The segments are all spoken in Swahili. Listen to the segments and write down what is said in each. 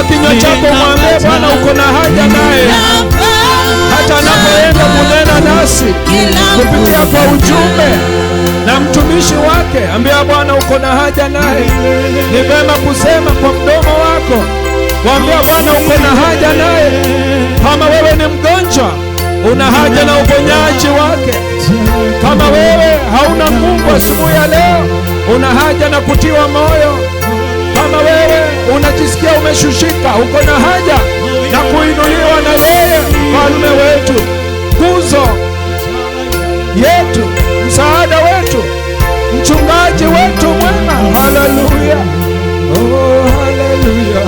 Kinywa chako mwambie Bwana uko na haja naye. Hata anapoenda kunena nasi kupitia kwa ujumbe na mtumishi wake, ambia Bwana uko na haja naye. Ni vema kusema kwa mdomo wako, waambia Bwana uko na haja naye. Kama wewe ni mgonjwa, una haja na uponyaji wake. Kama wewe hauna Mungu asubuhi ya leo, una haja na kutiwa moyo. Kama wewe unajisikia umeshushika, uko na haja na kuinuliwa na yeye, mfalme wetu, nguzo yetu, msaada wetu, mchungaji wetu mwema. Haleluya, oh haleluya.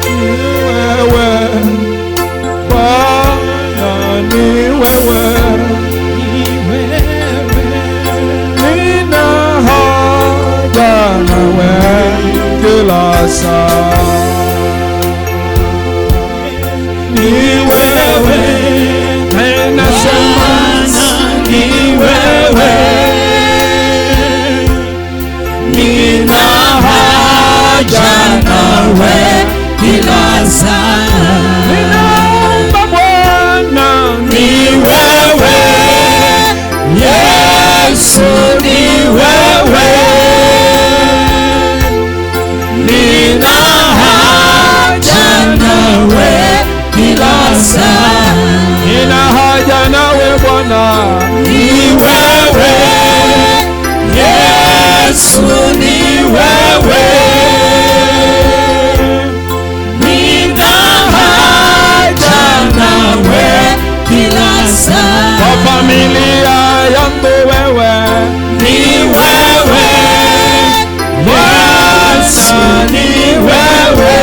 Ni wewe Bwana, ni wewe, nina haja nawe kila saa. Ni wewe, nasema ni wewe, nina haja nawe kila saa. Ninaomba Bwana, ni wewe Yesu, ni wewe, nina haja nawe kila saa. Nina haja nawe Bwana, ni wewe Yesu, ni wewe, nina haja nawe kila saa. Kwa familia yangu wewe, ni wewe Yesu, ni wewe,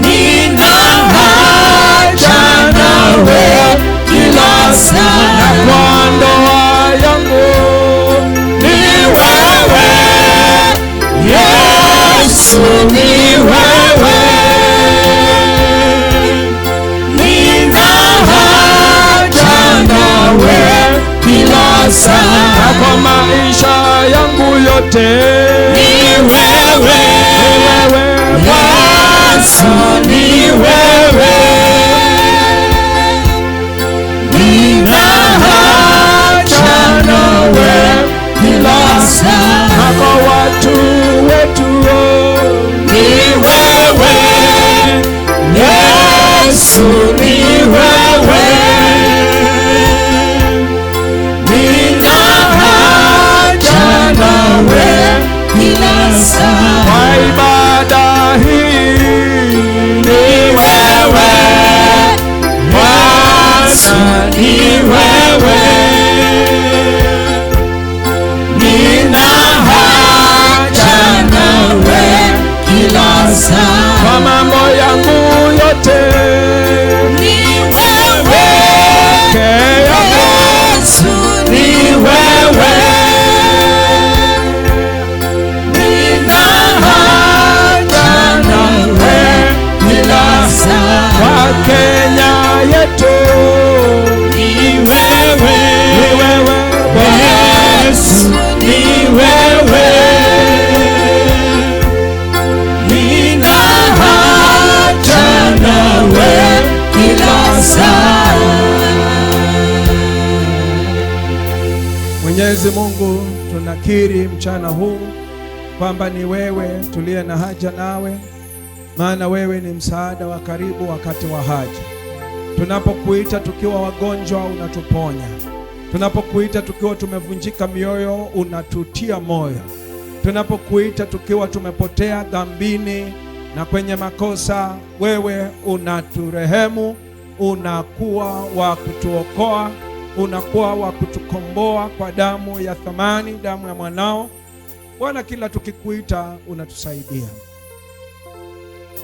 nina haja nawe kila saa. Na kwa ndoa yangu, ni wewe Yesu, ni wewe, yote ni wewe, Yesu ni wewe. Nina haja nawe kila saa, kwa watu wetu ni wewe, Yesu ni wewe. Nina haja nawe kila saa, kwa ibada hii ni wewe, Bwana ni wewe. Nina haja nawe kila saa, kwa mambo yangu yote ni wewe, Yesu ni wewe. Nina haja nawe kila saa, kwa Kenya yetu ni wewe, Yesu ni wewe. Nina haja nawe kila saa. Mwenyezi Mungu, tunakiri mchana huu kwamba ni wewe tuliye na haja nawe, maana wewe ni msaada wa karibu wakati wa haja. Tunapokuita tukiwa wagonjwa unatuponya. Tunapokuita tukiwa tumevunjika mioyo unatutia moyo. Tunapokuita tukiwa tumepotea dhambini na kwenye makosa, wewe unaturehemu, unakuwa wa kutuokoa, unakuwa wa kutukomboa kwa damu ya thamani, damu ya mwanao. Bwana, kila tukikuita unatusaidia,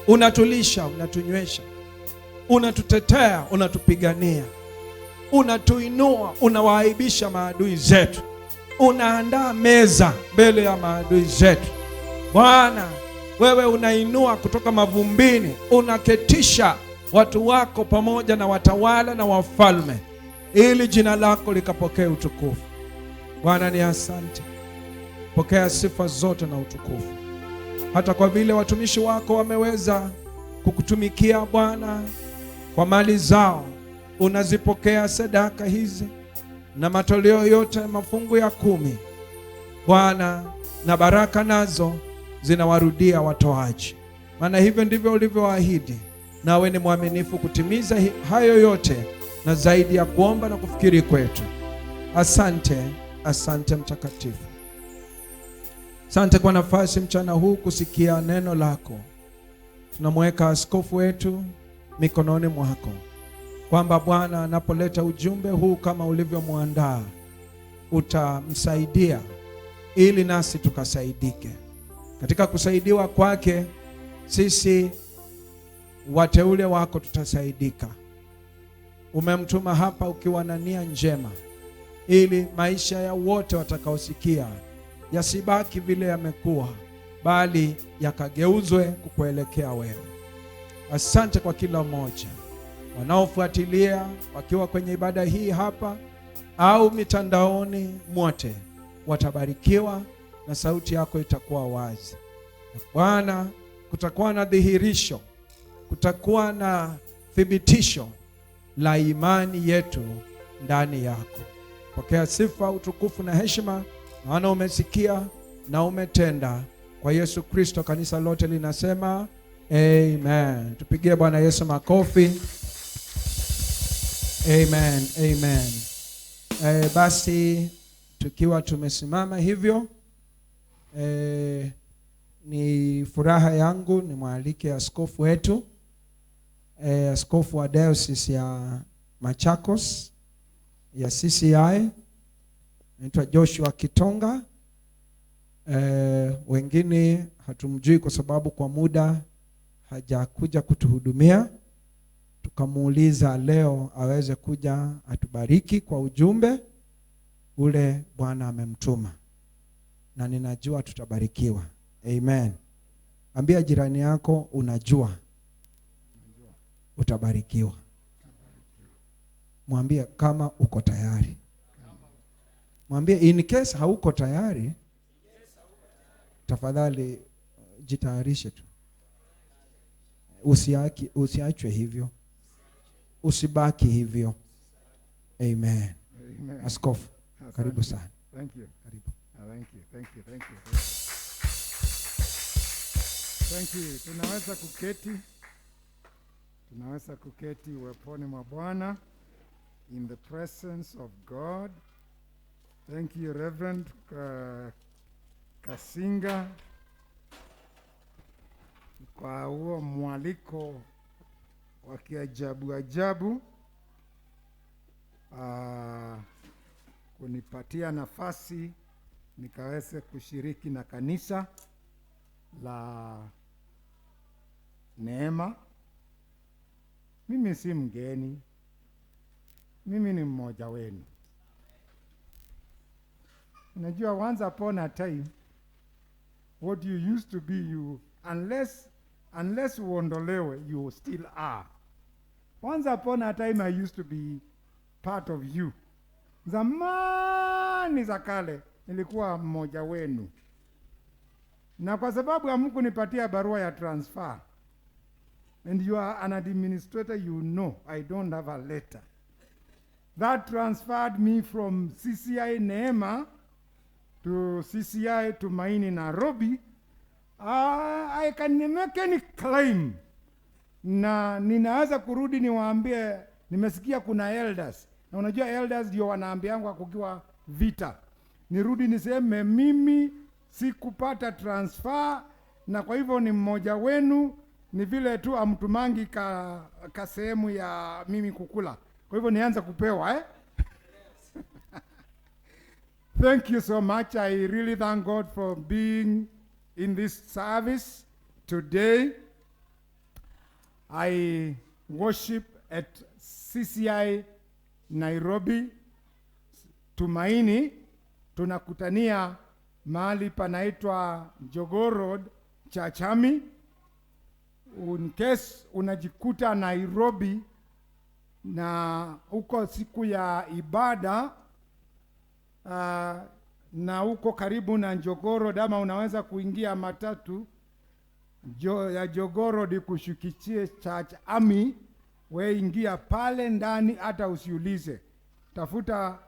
unatulisha, unatunywesha, unatutetea, unatupigania, unatuinua, unawaaibisha maadui zetu, unaandaa meza mbele ya maadui zetu. Bwana, wewe unainua kutoka mavumbini, unaketisha watu wako pamoja na watawala na wafalme, ili jina lako likapokea utukufu. Bwana, ni asante. Pokea sifa zote na utukufu. Hata kwa vile watumishi wako wameweza kukutumikia Bwana kwa mali zao, unazipokea sadaka hizi na matoleo yote, mafungu ya 10 Bwana, na baraka nazo zinawarudia watoaji, maana hivyo ndivyo ulivyoahidi, nawe ni mwaminifu kutimiza hayo yote na zaidi ya kuomba na kufikiri kwetu. Asante, asante Mtakatifu. Asante kwa nafasi mchana huu kusikia neno lako. Tunamweka askofu wetu mikononi mwako, kwamba Bwana anapoleta ujumbe huu kama ulivyomwandaa, utamsaidia ili nasi tukasaidike. Katika kusaidiwa kwake, sisi wateule wako tutasaidika. Umemtuma hapa ukiwa na nia njema, ili maisha ya wote watakaosikia yasibaki vile yamekuwa, bali yakageuzwe kukuelekea wewe. Asante kwa kila mmoja wanaofuatilia wakiwa kwenye ibada hii hapa au mitandaoni, mwote watabarikiwa na sauti yako itakuwa wazi. Bwana, kutakuwa na dhihirisho, kutakuwa na thibitisho la imani yetu ndani yako. Pokea sifa, utukufu na heshima, maana umesikia na umetenda. Kwa Yesu Kristo kanisa lote linasema amen. Tupigie Bwana Yesu makofi. Amen, amen. Basi tukiwa tumesimama hivyo, ni furaha yangu nimwalike askofu wetu, askofu wa Diocese ya Machakos ya CCI, anaitwa Joshua Kitonga. Wengine hatumjui kwa sababu kwa muda hajakuja kutuhudumia. Tukamuuliza leo aweze kuja atubariki kwa ujumbe ule Bwana amemtuma, na ninajua tutabarikiwa. Amen. Ambia jirani yako unajua utabarikiwa. Mwambie kama uko tayari. Mwambie in case hauko tayari, tafadhali jitayarishe tu. Usiachwe hivyo. Usibaki hivyo. Amen. Amen. Askofu, karibu sana. Thank you. Karibu. Thank you. Thank you. Thank you. Thank you. Tunaweza kuketi uweponi mwa Bwana, in the presence of God. Thank you, Reverend Kasinga, kwa huo mwaliko wa kiajabu kunipatia nafasi nikaweze kushiriki na kanisa la Neema. Mimi si mgeni, mimi ni mmoja wenu. Unajua, once upon a time, what you used to be, you unless uondolewe, you still are. Once upon a time I used to be part of you. Zamani za kale nilikuwa mmoja wenu, na kwa sababu hamkunipatia barua ya transfer, and you are an administrator, you know I don't have a letter that transferred me from CCI Neema to CCI Tumaini Nairobi. I can make any claim, na ninaweza kurudi niwaambie, nimesikia kuna elders, na unajua elders ndio wanaambiangwa kukiwa vita, nirudi niseme mimi sikupata transfer, na kwa hivyo ni mmoja wenu. Ni vile tu amtumangi ka sehemu ya mimi kukula, kwa hivyo nianza kupewa Thank you so much. I really thank God for being in this service today. I worship at CCI Nairobi Tumaini. Tunakutania mahali panaitwa Jogoo Road, Chachami. In case unajikuta Nairobi na uko siku ya ibada, na uko karibu na Jogoo Road, ama unaweza kuingia matatu ya Jogoo Road kushukichie Chachami, we ingia pale ndani, hata usiulize. Tafuta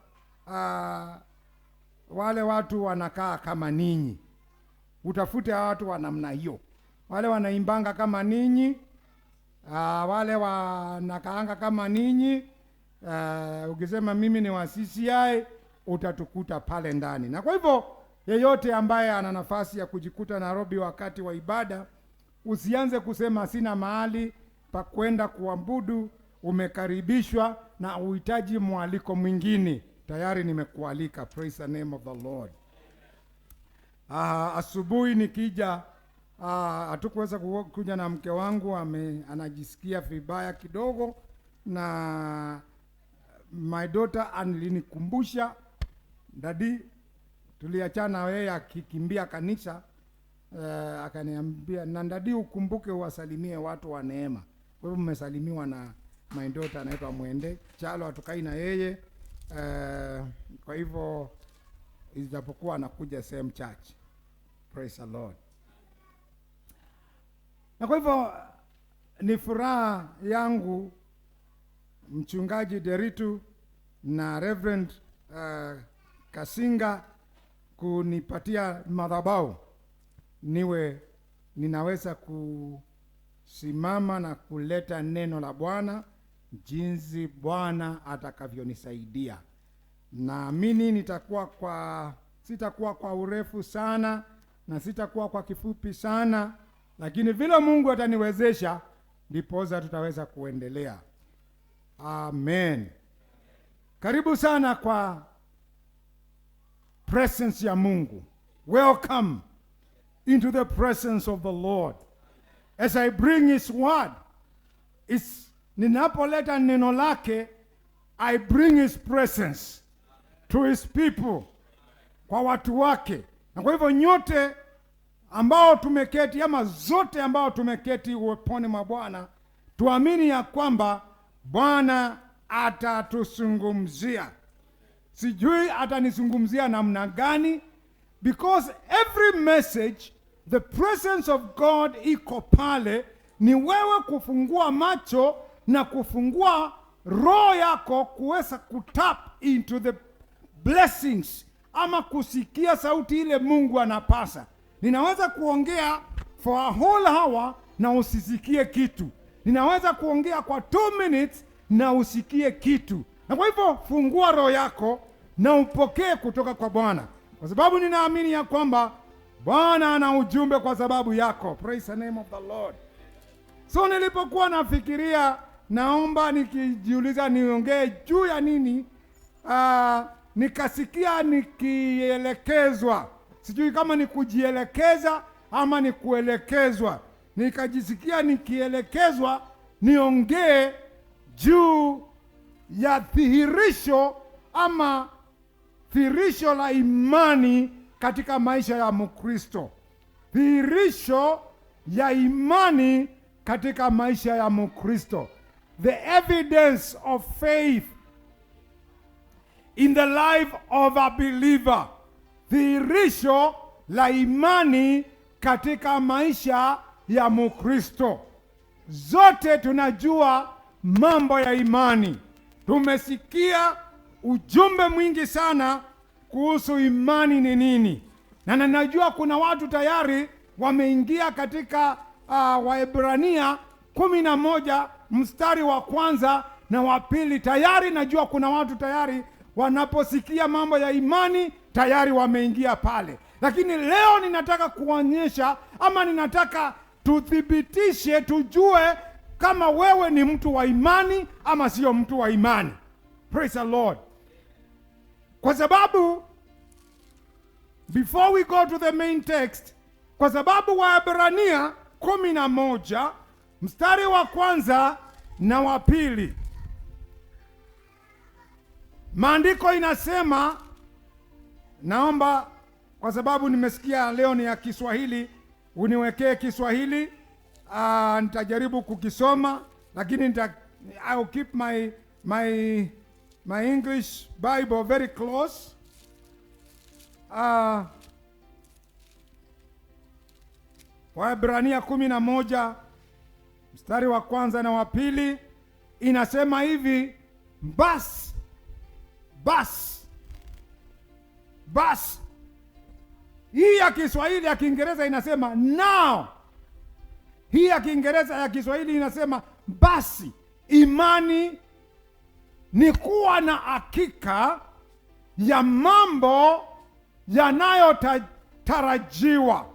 wale watu wanakaa kama ninyi, utafute watu wa namna hiyo, wale wanaimbanga kama ninyi, wale wanakaanga kama ninyi. Ukisema mimi ni wa CCI, utatukuta pale ndani. Na kwa hivyo yeyote ambaye ana nafasi ya kujikuta Nairobi wakati wa ibada, usianze kusema sina mahali pa kwenda kuabudu. Umekaribishwa na uhitaji mwaliko mwingine, tayari nimekualika. Praise the name of the Lord. Asubuhi nikija, hatukuweza kuja na mke wangu, anajisikia vibaya kidogo, na my daughter alinikumbusha, dadi, tuliachana wewe akikimbia kanisa, akaniambia, na dadi, ukumbuke uwasalimie watu wa Neema. Kwa hivyo mmesalimiwa na my daughter anaitwa Mwende Chalo, atukai na yeye. Kwa hivyo ijapokuwa anakuja same church. Praise the Lord. Na kwa hivyo ni furaha yangu Mchungaji Deritu na Reverend Kasinga kunipatia madhabahu niwe ninaweza kusimama na kuleta neno la Bwana jinsi Bwana atakavyonisaidia. Naamini sitakuwa kwa urefu sana na sitakuwa kwa kifupi sana, lakini vile Mungu ataniwezesha ndipoza tutaweza kuendelea. Amen. Karibu sana kwa presence ya Mungu. Welcome into the presence of the Lord. As I bring his word, ninapoleta neno lake, I bring his presence to his people, kwa watu wake. Na kwa hivyo nyote ambao tumeketi, ama zote ambao tumeketi uweponi mwa Bwana, tuamini ya kwamba Bwana atatuzungumzia. Sijui atanizungumzia namna gani, because every message, the presence of God iko pale. Ni wewe kufungua macho na kufungua roho yako kuweza kutap into the blessings, ama kusikia sauti ile Mungu anapasa. Ninaweza kuongea for a whole hour na usisikie kitu. Ninaweza kuongea kwa 2 minutes na usikie kitu. Na kwa hivyo fungua roho yako na upokee kutoka kwa Bwana, kwa sababu ninaamini ya kwamba Bwana ana ujumbe kwa sababu yako. Praise the name of the Lord. So nilipokuwa nafikiria, naomba nikijiuliza niongee juu ya nini, nikasikia nikielekezwa. Sijui kama ni kujielekeza ama ni kuelekezwa. Nikajisikia nikielekezwa niongee juu ya dhihirisho ama dhihirisho la imani katika maisha ya Mkristo. Dhihirisho ya imani katika maisha ya Mkristo. The evidence of faith in the life of a believer. Dhihirisho la imani katika maisha ya Mkristo. Zote tunajua mambo ya imani. Tumesikia ujumbe mwingi sana kuhusu imani ni nini. Na najua kuna watu tayari wameingia katika Waebrania 11 mstari wa 1 na wa 2. Tayari najua kuna watu tayari wanaposikia mambo ya imani tayari wameingia pale. Lakini leo ninataka kuonyesha, ama ninataka tuthibitishe, tujue kama wewe ni mtu wa imani ama sio mtu wa imani. Praise the Lord. Kwa sababu before we go to the main text, kwa sababu Waebrania 11 mstari wa 1 na wa 2, maandiko inasema, naomba kwa sababu nimesikia leo ni ya Kiswahili, uniwekee Kiswahili. Nitajaribu kukisoma, lakini I'll keep my English Bible very close. Waebrania 11 mstari wa 1 na wa 2 inasema hivi: basi. Hii ya Kiswahili, ya Kiingereza inasema now. Hii ya Kiingereza, ya Kiswahili inasema basi. Imani ni kuwa na hakika ya mambo yanayotarajiwa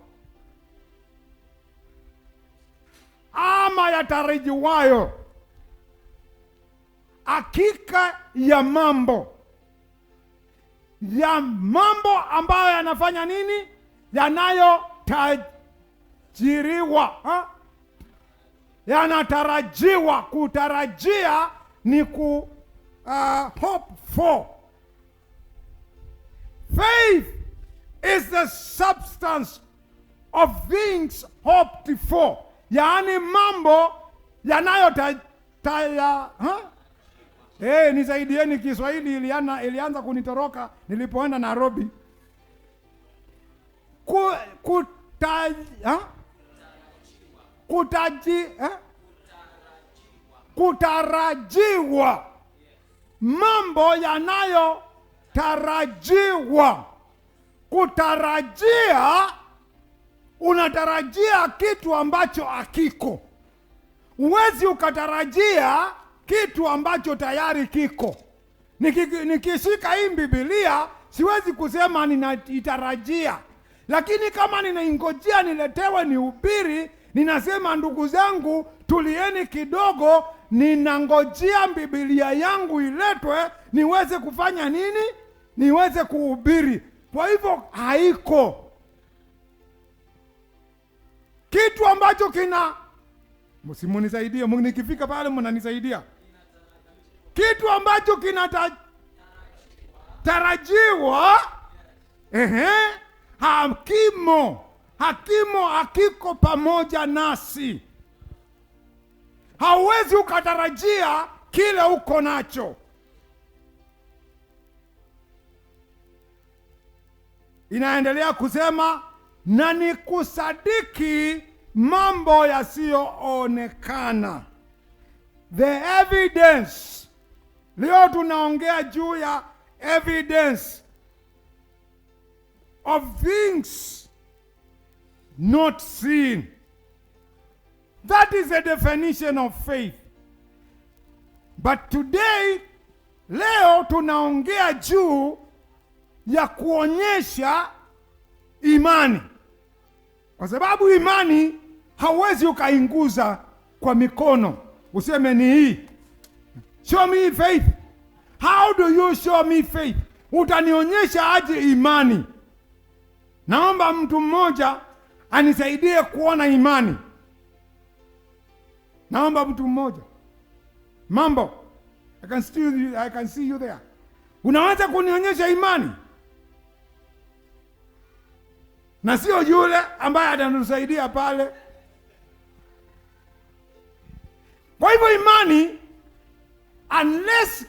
ama yatarajiwayo. Hakika ya mambo ambayo yanafanya nini? Yanayotajiriwa, yanatarajiwa. Kutarajia ni hope for. Faith is the substance of things hoped for, yaani mambo nisaidieni Kiswahili, ilianza kunitoroka nilipoenda Nairobi. Kutarajiwa. Mambo yanayotarajiwa. Kutarajia, unatarajia kitu ambacho hakiko. Huwezi ukatarajia kitu ambacho tayari kiko. Nikishika hii Biblia siwezi kusema ninaitarajia, lakini kama ninaingojea niletewe nihubiri, ninasema ndugu zangu, tulieni kidogo, ninangojea Biblia yangu iletwe niweze kufanya nini? Niweze kuhubiri. Kwa hivyo haiko kitu ambacho msimunisaidie, nikifika pale mnanisaidia. Kitu ambacho kinatarajiwa, hakiko pamoja nasi. Hauwezi ukatarajia kile uko nacho. inaendelea kusema na ni kusadiki mambo yasiyoonekana. The evidence. Leo tunaongea juu ya evidence of things not seen. That is the definition of faith. But today, leo tunaongea juu ya kuonyesha imani. Kwa sababu imani hauwezi ukainguza kwa mikono useme ni hii. Show me faith. How do you show me faith? Utanionyesha aje imani? Naomba mtu mmoja anisaidie kuona imani. Naomba mtu mmoja. Mambo. I can see you there. Unaweza kunionyesha imani? Na sio yule ambaye atanisaidia pale. Kwa hivyo imani, unless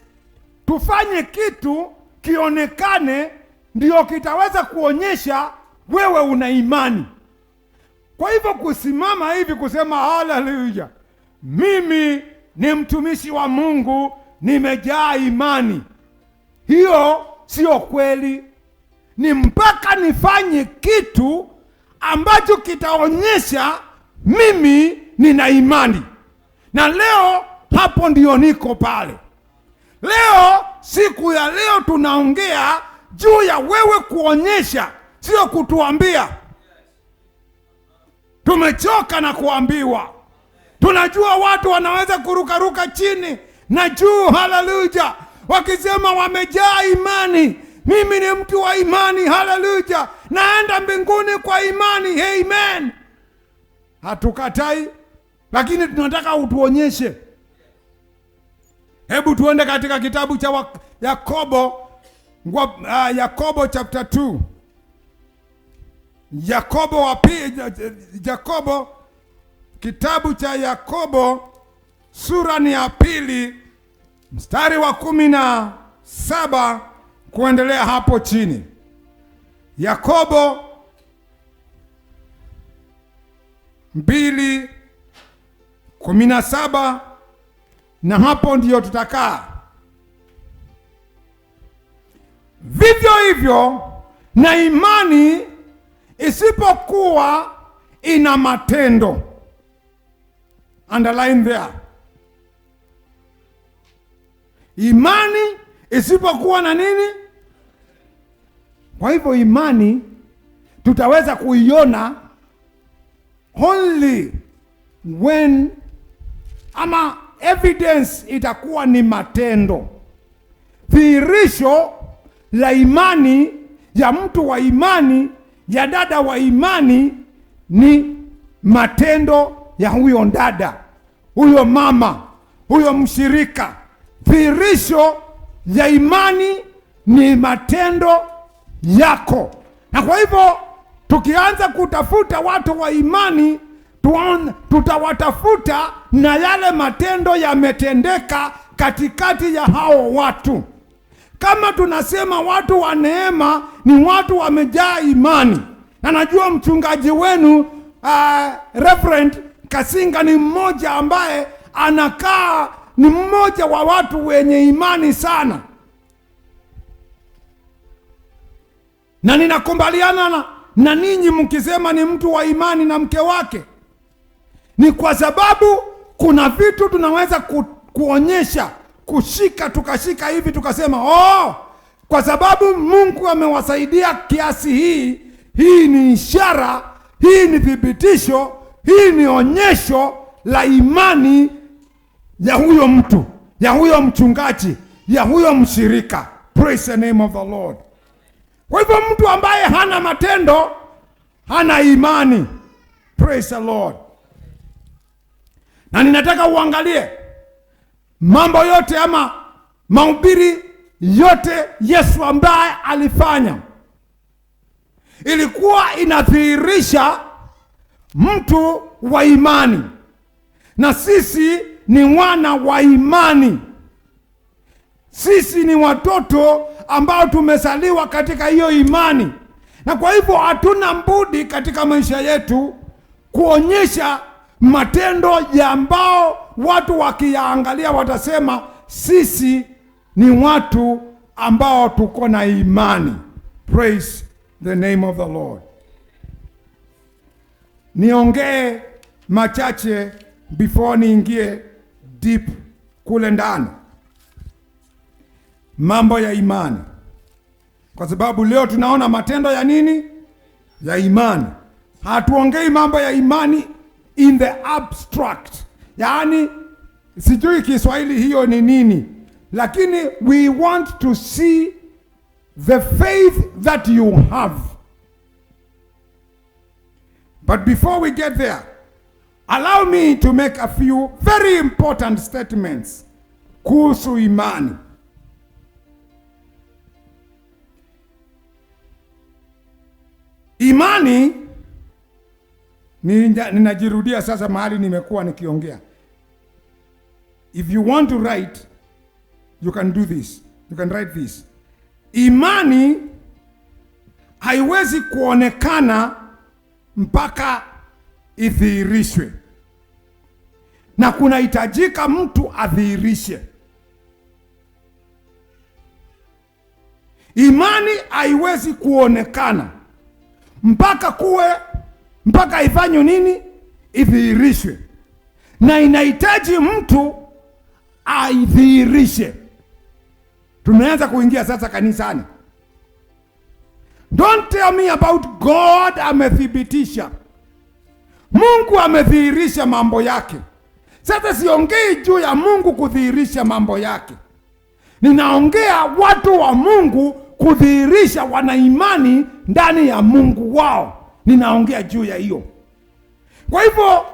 tufanye kitu kionekane, ndio kitaweza kuonyesha wewe una imani. Kwa hivyo kusimama hivi kusema haleluya, mimi ni mtumishi wa Mungu, nimejaa imani, hiyo sio kweli. Ni mpaka nifanye kitu ambacho kitaonyesha mimi nina imani. Na leo hapo ndio niko pale. Leo, siku ya leo tunaongea juu ya wewe kuonyesha, sio kutuambia. Tumechoka na kuambiwa. Tunajua watu wanaweza kurukaruka chini na juu, haleluya, wakisema wamejaa imani. Mimi ni mtu wa imani, haleluya, naenda mbinguni kwa imani, amen. Hatukatai, lakini tunataka utuonyeshe. Hebu tuende katika kitabu cha Yakobo, Yakobo chapter 2. Yakobo, kitabu cha Yakobo sura ni ya 2 mstari wa 17 kuendelea hapo chini. Yakobo 2:17, na hapo ndiyo tutakaa. Vivyo hivyo na imani isipokuwa ina matendo. Underline there. Imani isipokuwa na nini? Kwa hivyo imani tutaweza kuiona only when, ama evidence itakuwa ni matendo. Dhihirisho la imani ya mtu wa imani, ya dada wa imani, ni matendo ya huyo dada, huyo mama, huyo mshirika. Dhihirisho ya imani ni matendo yako. Na kwa hivyo tukianza kutafuta watu wa imani, tutawatafuta na yale matendo yametendeka katikati ya hao watu. Kama tunasema watu wa neema ni watu wamejaa imani, na najua mchungaji wenu Reverend Kasinga ni mmoja ambaye anakaa, ni mmoja wa watu wenye imani sana, na ninakubaliana na ninyi mkisema ni mtu wa imani na mke wake. Ni kwa sababu kuna vitu tunaweza kuonyesha, kushika, tukashika hivi tukasema, oh, kwa sababu Mungu amewasaidia kiasi hii, hii ni ishara, hii ni thibitisho, hii ni onyesho la imani ya huyo mtu, ya huyo mchungaji, ya huyo mshirika. Praise the name of the Lord. Kwa hivyo mtu ambaye hana matendo hana imani. Praise the Lord. Na ninataka uangalie mambo yote ama mahubiri yote Yesu ambaye alifanya, ilikuwa inadhihirisha mtu wa imani. Na sisi ni wana wa imani. Sisi ni watoto ambao tumezaliwa katika hiyo imani. Na kwa hivyo hatuna budi katika maisha yetu kuonyesha matendo ya ambao watu wakiyaangalia watasema sisi ni watu ambao tuko na imani. Praise the name of the Lord. Niongee machache before niingie deep kule ndani. Mambo ya imani. Kwa sababu leo tunaona matendo ya nini? Ya imani. Hatuongei mambo ya imani in the abstract. Yaani sijui Kiswahili hiyo ni nini. Lakini we want to see the faith that you have. But before we get there, allow me to make a few very important statements kuhusu imani. Imani, ninajirudia sasa mahali nimekuwa nikiongea. If you want to write, you can do this. You can write this. Imani haiwezi kuonekana mpaka idhihirishwe. Na kunahitajika mtu adhihirishe. Imani haiwezi kuonekana mpaka ifanywe nini? Idhihirishwe. Na inahitaji mtu aidhihirishe. Tumeanza kuingia sasa kanisani. Don't tell me about God amethibitisha. Mungu amedhihirisha mambo yake. Sasa siongei juu ya Mungu kudhihirisha mambo yake. Ninaongea watu wa Mungu kudhihirisha wana imani ndani ya Mungu wao. Ninaongea juu ya hiyo. Kwa hivyo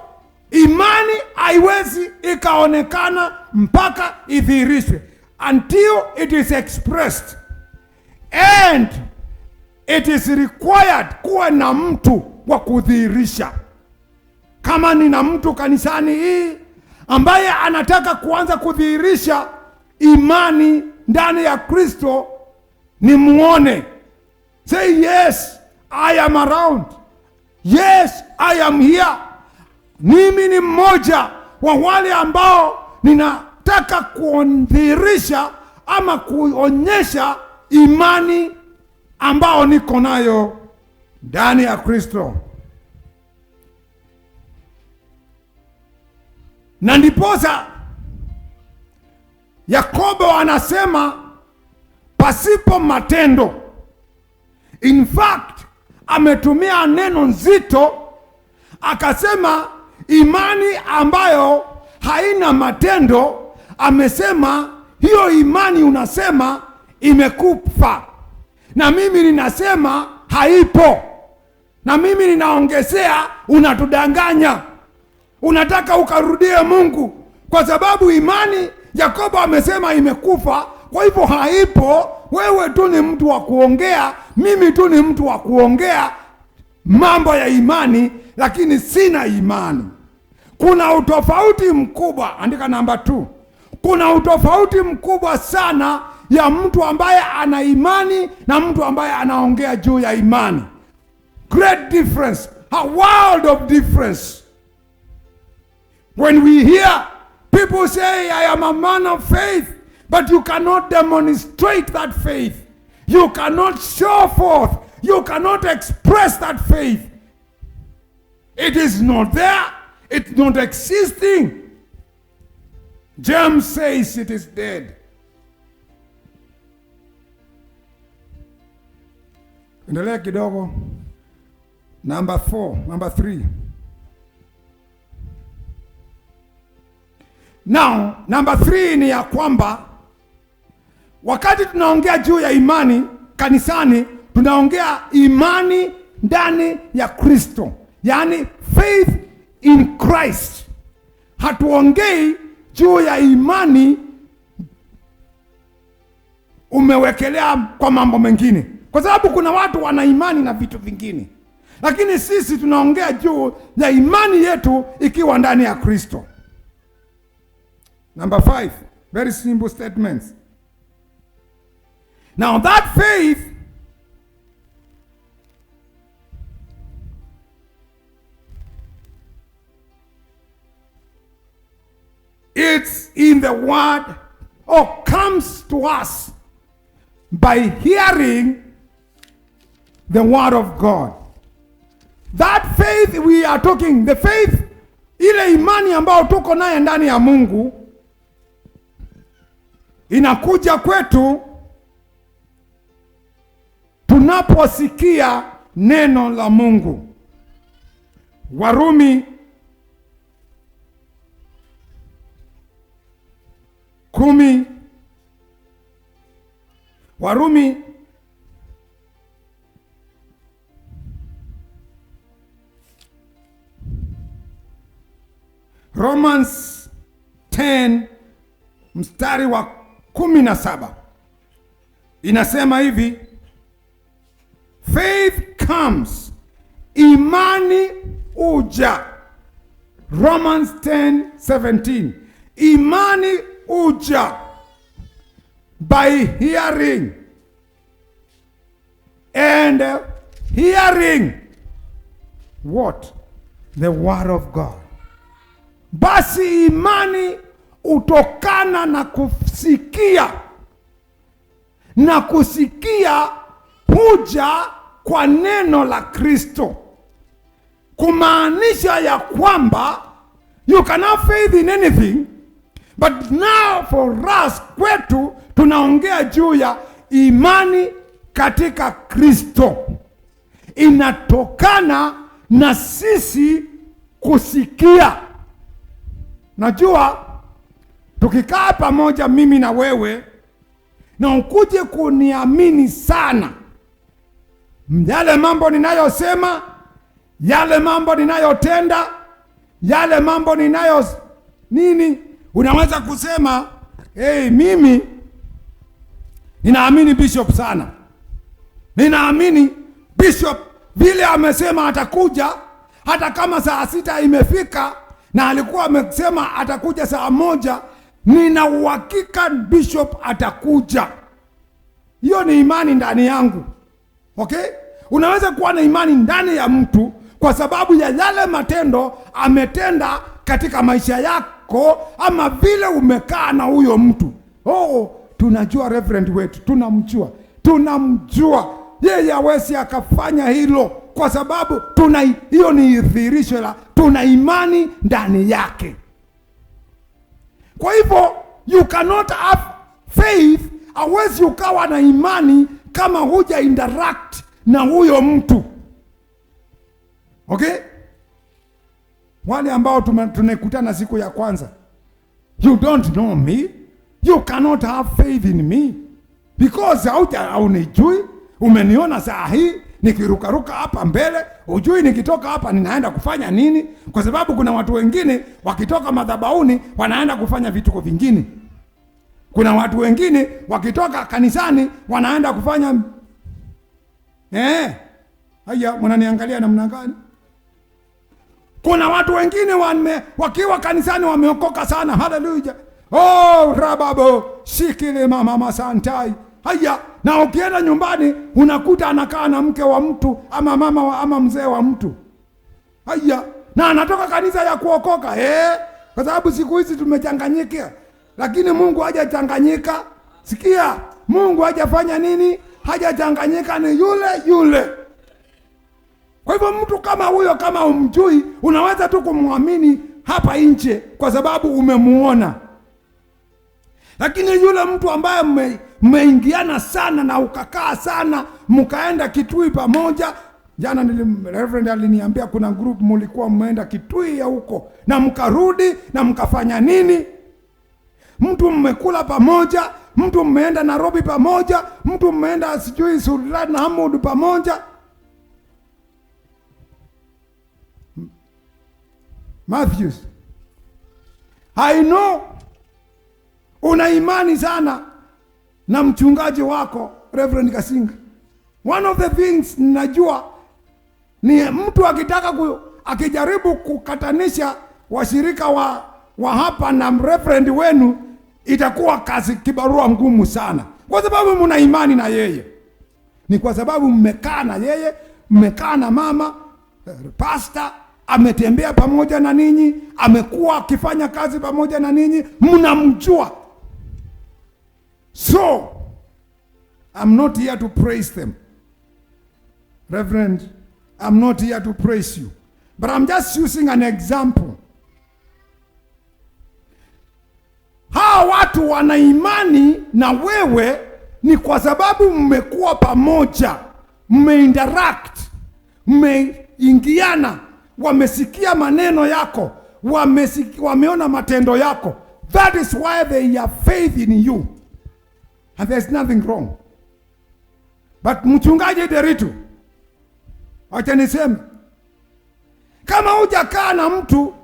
imani haiwezi ikaonekana mpaka idhihirishwe, until it is expressed, and it is required kuwa na mtu wa kudhihirisha. Kama nina mtu kanisani hii ambaye anataka kuanza kudhihirisha imani ndani ya Kristo, ni muone. Say yes, I am around. Yes, I am here. Mimi ni mmoja wa wale ambao ninataka kudhihirisha ama kuonyesha imani ambao niko nayo ndani ya Kristo. Na ndiposa Yakobo anasema pasipo matendo. In fact, ametumia neno nzito, akasema imani ambayo haina matendo, amesema hiyo imani unasema imekufa. Na mimi ninasema haipo. Na mimi ninaongezea unatudanganya. Unataka ukarudie Mungu. Kwa sababu imani Yakobo amesema imekufa, kwa hivyo haipo. Wewe tu ni mtu wa kuongea, mimi tu ni mtu wa kuongea mambo ya imani, lakini sina imani. Kuna utofauti mkubwa, andika namba 2. Kuna utofauti mkubwa sana ya mtu ambaye ana imani na mtu ambaye anaongea juu ya imani. Great difference, a world of difference. When we hear people say, I am a man of faith, but you cannot demonstrate that faith. You cannot show forth. You cannot express that faith. It is not there. It's not existing. James says it is dead. Endelea kidogo. Number 3. Now, number 3 ni ya kwamba wakati tunaongea juu ya imani kanisani, tunaongea imani ndani ya Kristo. Yaani faith in Christ. Hatuongei juu ya imani umewekelea kwa mambo mengine. Kwa sababu kuna watu wana imani na vitu vingine. Lakini sisi tunaongea juu ya imani yetu ikiwa ndani ya Kristo. Number 5, very simple statements. Now that faith it's in the word, or comes to us by hearing the word of God. That faith we are talking, the faith, ile imani ambayo tuko naye ndani ya Mungu, inakuja kwetu tunaposikia neno la Mungu. Warumi 10, Warumi Romans 10 mstari wa 17 inasema hivi, faith comes, imani uja. Romans 10:17, imani uja by hearing, and hearing what? The word of God. Basi imani utokana na kusikia, na kusikia huja kwa neno la Kristo. Kumaanisha ya kwamba you can have faith in anything, but now for us, kwetu tunaongea juu ya imani katika Kristo. Inatokana na sisi kusikia. Najua tukikaa pamoja mimi na wewe na ukuje kuniamini sana, yale mambo ninayosema, yale mambo ninayotenda, yale mambo ninayo nini, unaweza kusema hey, mimi ninaamini Bishop sana, ninaamini Bishop vile amesema atakuja, hata kama saa 6 imefika na alikuwa amesema atakuja saa 1, nina uhakika Bishop atakuja. Hiyo ni imani ndani yangu. Okay? Unaweza kuwa na imani ndani ya mtu kwa sababu ya yale matendo ametenda katika maisha yako, ama vile umekaa na huyo mtu. Oh, tunajua reverend wetu, tunamjua. Yeye hawezi akafanya hilo kwa sababu hiyo ni dhihirisho la tuna imani ndani yake. Kwa hivyo you cannot have faith, hawezi ukawa na imani kama huja interact na huyo mtu. Okay? Wale ambao tunakutana siku ya kwanza, you don't know me, you cannot have faith in me because haunijui. Umeniona saa hii nikirukaruka hapa mbele, hujui nikitoka hapa ninaenda kufanya nini, kwa sababu kuna watu wengine wakitoka madhabahuni wanaenda kufanya vituko vingine. Kuna watu wengine wakitoka kanisani wanaenda kufanya haya, mnaniangalia namna gani? Kuna watu wengine wakiwa kanisani wameokoka sana, haleluya, oh rababo shikile mama santai. Haya, na ukienda nyumbani unakuta anakaa na mke wa mtu ama mama ama mzee wa mtu. Haya, na anatoka kanisa ya kuokoka. Kwa sababu siku hizi tumechanganyika. Lakini Mungu hajachanganyika. Sikia, Mungu hajafanya nini? Hajachanganyika, ni yule yule. Kwa hivyo mtu kama huyo, kama umjui, unaweza tu kumwamini hapa nje kwa sababu umemuona. Lakini yule mtu ambaye mmeingiana sana na ukakaa sana, mkaenda Kitui pamoja. Jana Reverend aliniambia kuna group mlikuwa mmeenda Kitui ya huko na mkarudi na mkafanya nini? Mtu mmekula pamoja, mtu mmeenda Nairobi pamoja, mtu mmeenda sijui Sudan na Hamud pamoja. Matthews, I know una imani sana na mchungaji wako Reverend Kasinga. One of the things najua ni mtu akijaribu kukatanisha washirika wa hapa na Reverend wenu, itakuwa kazi kibarua ngumu sana, kwa sababu mna imani na yeye. Ni kwa sababu mmekaa na yeye, mmekaa na mama pastor ametembea pamoja na ninyi, amekuwa akifanya kazi pamoja na ninyi, mnamjua. So I'm not here to praise them, Reverend. I'm not here to praise you, but I'm just using an example. Hawa watu wana imani na wewe ni kwa sababu mmekuwa pamoja, mmeinteract, mmeingiana, wamesikia maneno yako, wameona matendo yako. That is why they have faith in you, and there's nothing wrong. But Mchungaji Deritu, acha niseme, kama hujakaa na mtu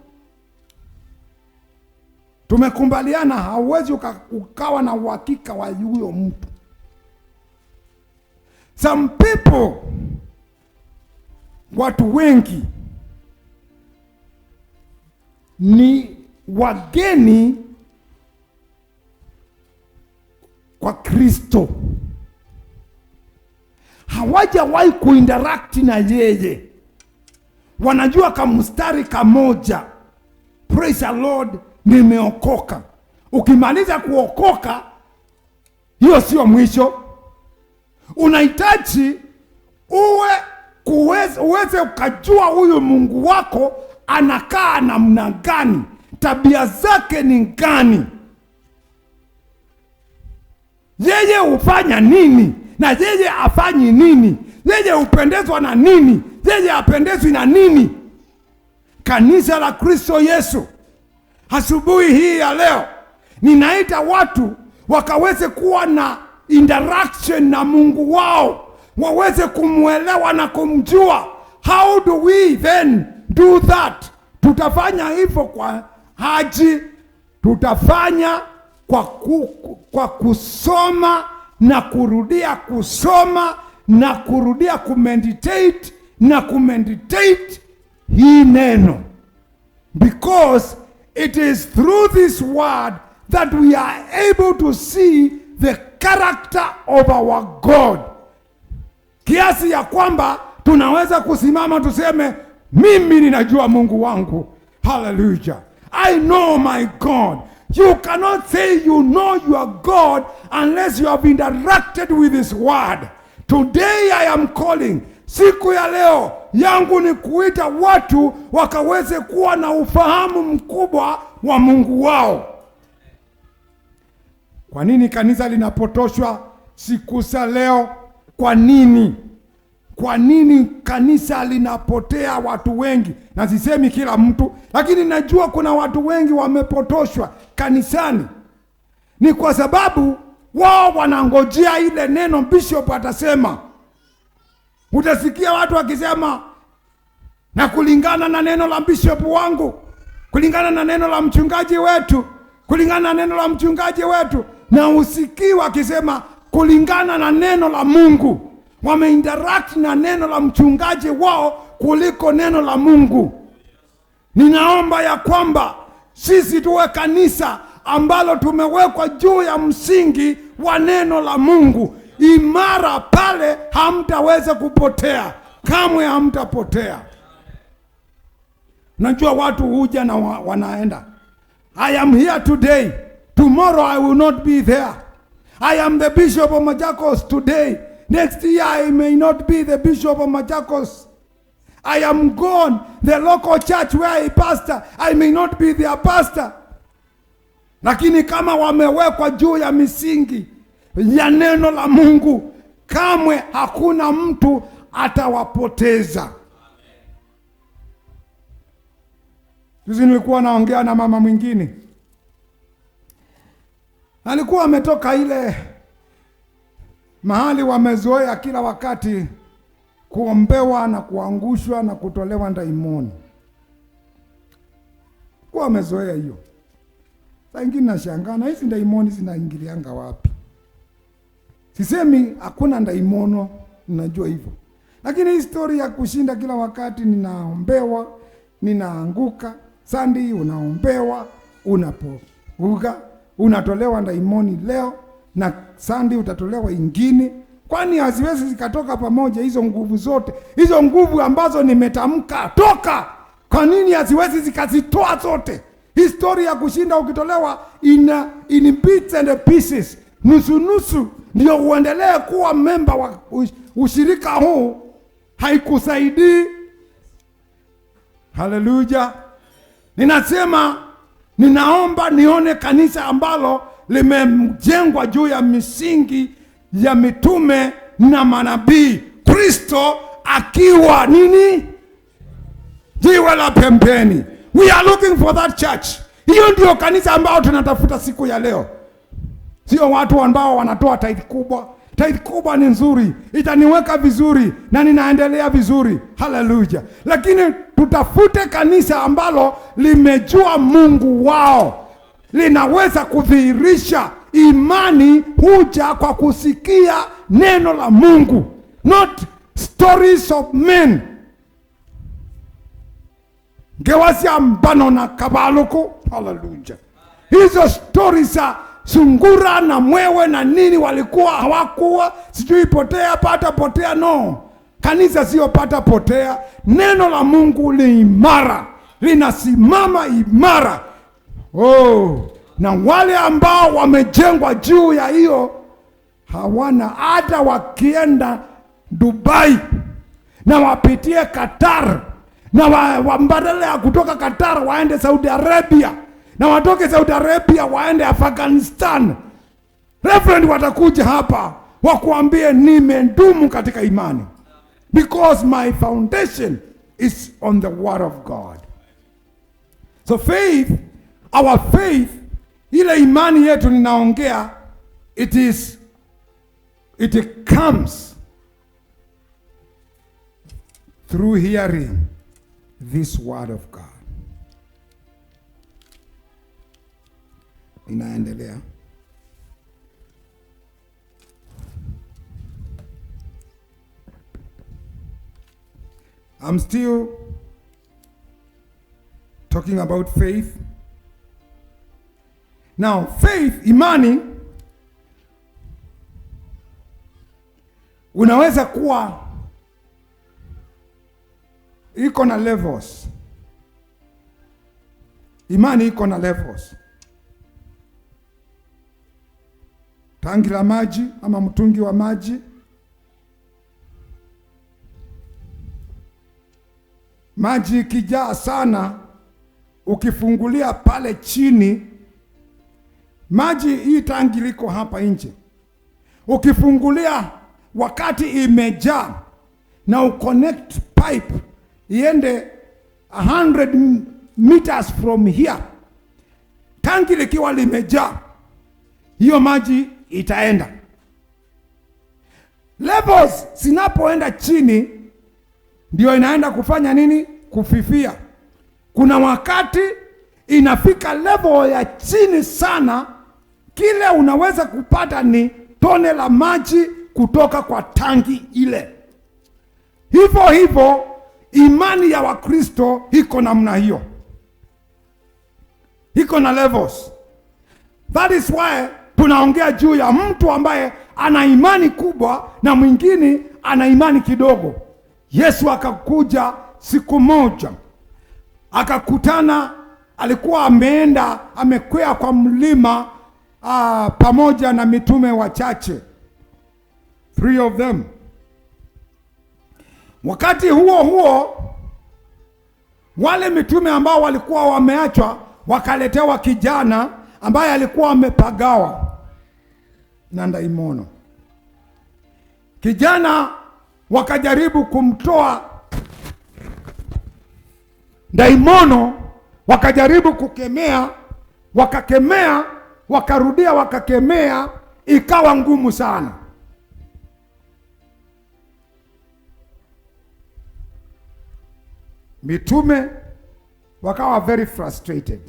tumekumbaliana, hauwezi ukawa na uhakika wa huyo mtu. Some people, watu wengi ni wageni kwa Kristo, hawajawahi kuinteract na yeye, wanajua kamstari kamoja, praise the Lord, nimeokoka. Ukimaliza kuokoka, hiyo sio mwisho. Unahitaji uweze ukajua huyu Mungu wako anakaa namna gani, tabia zake ni gani, yeye hufanya nini na yeye afanyi nini, yeye hupendezwa na nini, yeye apendezwi na nini. Kanisa la Kristo Yesu, asubuhi hii ya leo ninaita watu wakaweze kuwa na interaction na Mungu wao, waweze kumwelewa na kumjua. How do we then do that? Tutafanya hivyo kwa haji, tutafanya kwa kusoma na kurudia kusoma na kurudia kumeditate na kumeditate hii neno, because it is through this word that we are able to see the character of our God, kiasi ya kwamba tunaweza kusimama tuseme, mimi ninajua Mungu wangu. Hallelujah, I know my God. You cannot say you know your God unless you have interacted with his word. Today I am calling, siku ya leo yangu ni kuita watu wakaweze kuwa na ufahamu mkubwa wa Mungu wao. Kwa nini kanisa linapotoshwa siku za leo? Kwa nini? Kwa nini kanisa linapotea watu wengi? Na sisemi kila mtu, lakini najua kuna watu wengi wamepotoshwa kanisani. Ni kwa sababu wao wanangojea ile neno bishop atasema. Utasikia watu wakisema, na kulingana na neno la bishop wangu, kulingana na neno la mchungaji wetu, kulingana na neno la mchungaji wetu, na usikii wakisema kulingana na neno la Mungu. Wameinteract na neno la mchungaji wao kuliko neno la Mungu. Ninaomba ya kwamba sisi tuwe kanisa ambalo tumewekwa juu ya msingi wa neno la Mungu imara. Pale hamtaweza kupotea, kamwe hamtapotea. Najua watu huja na wanaenda. I am here today, tomorrow I will not be there. I am the bishop of Machakos today, next year I may not be the bishop of Machakos. I am gone, the local church where I pastor, I may not be their pastor. Lakini kama wamewekwa juu ya misingi ya neno la Mungu, kamwe hakuna mtu atawapoteza. Juzi nilikuwa naongea na mama mwingine, alikuwa ametoka ile mahali wamezoea kila wakati kuombewa na kuangushwa na kutolewa ndaimoni. Kwa wamezoea hiyo. Sasa ingine nashangaa, na hizi ndaimoni zinaingilianga wapi? Sisemi hakuna ndaimono, ninajua hivyo. Lakini historia ya kushinda kila wakati ninaombewa, ninaanguka, Sunday unaombewa, unapovuka, unatolewa ndaimoni leo na Sunday utatolewa ingine. Kwani haziwezi zikatoka pamoja hizo nguvu zote? Hizo nguvu ambazo nimetamka, toka Kwa nini haziwezi zikazitoa zote? Historia ya kushinda ukitolewa in bits and pieces, nusu nusu, ndio uendelee kuwa memba wa ushirika huu, haikusaidii. Haleluya. Ninaomba nione kanisa ambalo limejengwa juu ya misingi ya mitume na manabii, Kristo akiwa nini? Jiwe la pembeni. We are looking for that church. Hiyo ndio kanisa ambao tunatafuta siku ya leo. Sio watu ambao wanatoa tithe kubwa. Tithe kubwa ni nzuri, itaniweka vizuri na ninaendelea vizuri. Haleluya. Lakini tutafute kanisa ambalo limejua Mungu wao, linaweza kudhihirisha imani. Huja kwa kusikia neno la Mungu, not stories of men. Gewasia mbano na kabaluku. Haleluya. Hizo stories za sungura na mwewe na nini, walikuwa hawakuwa, sijui potea pata potea. No, kanisa sio pata potea. Neno la Mungu ni imara, linasimama imara. Na wale ambao wamejengwa juu ya hiyo hawana, hata wakienda Dubai na wapitie Qatar na mbadala ya kutoka Qatar waende Saudi Arabia, na watoke Saudi Arabia waende Afghanistan, Reverend watakuja hapa wakuambie nimedumu katika imani, because my foundation is on the word of God. So faith, our faith, ile imani yetu ninaongea, it comes through hearing this word of God. Inaendelea. I'm still talking about faith. Now, faith, imani, unaweza kuwa iko na levels. Imani iko na levels. Tangi la maji ama mtungi wa maji, maji ikijaa sana, ukifungulia pale chini, maji hii tangi liko hapa nje, ukifungulia wakati imejaa na uconnect pipe iende 100 meters from here, tangi likiwa limejaa, hiyo maji itaenda. Levels zinapoenda chini ndio inaenda kufanya nini? Kufifia. Kuna wakati inafika level ya chini sana, kile unaweza kupata ni tone la maji kutoka kwa tangi ile. Hivyo hivyo imani ya Wakristo iko namna hiyo, iko na levels. That is why tunaongea juu ya mtu ambaye ana imani kubwa na mwingine ana imani kidogo. Yesu akakuja siku moja, akakutana, alikuwa amekwea kwa mlima pamoja na mitume wachache, 3 of them. Wakati huo wale mitume ambao walikuwa wameachwa wakaletewa kijana ambaye alikuwa amepagawa na daimono. Kijana wakajaribu kumtoa daimono, wakajaribu kukemea, wakakemea, wakarudia, wakakemea, ikawa ngumu sana. Mitume wakawa very frustrated,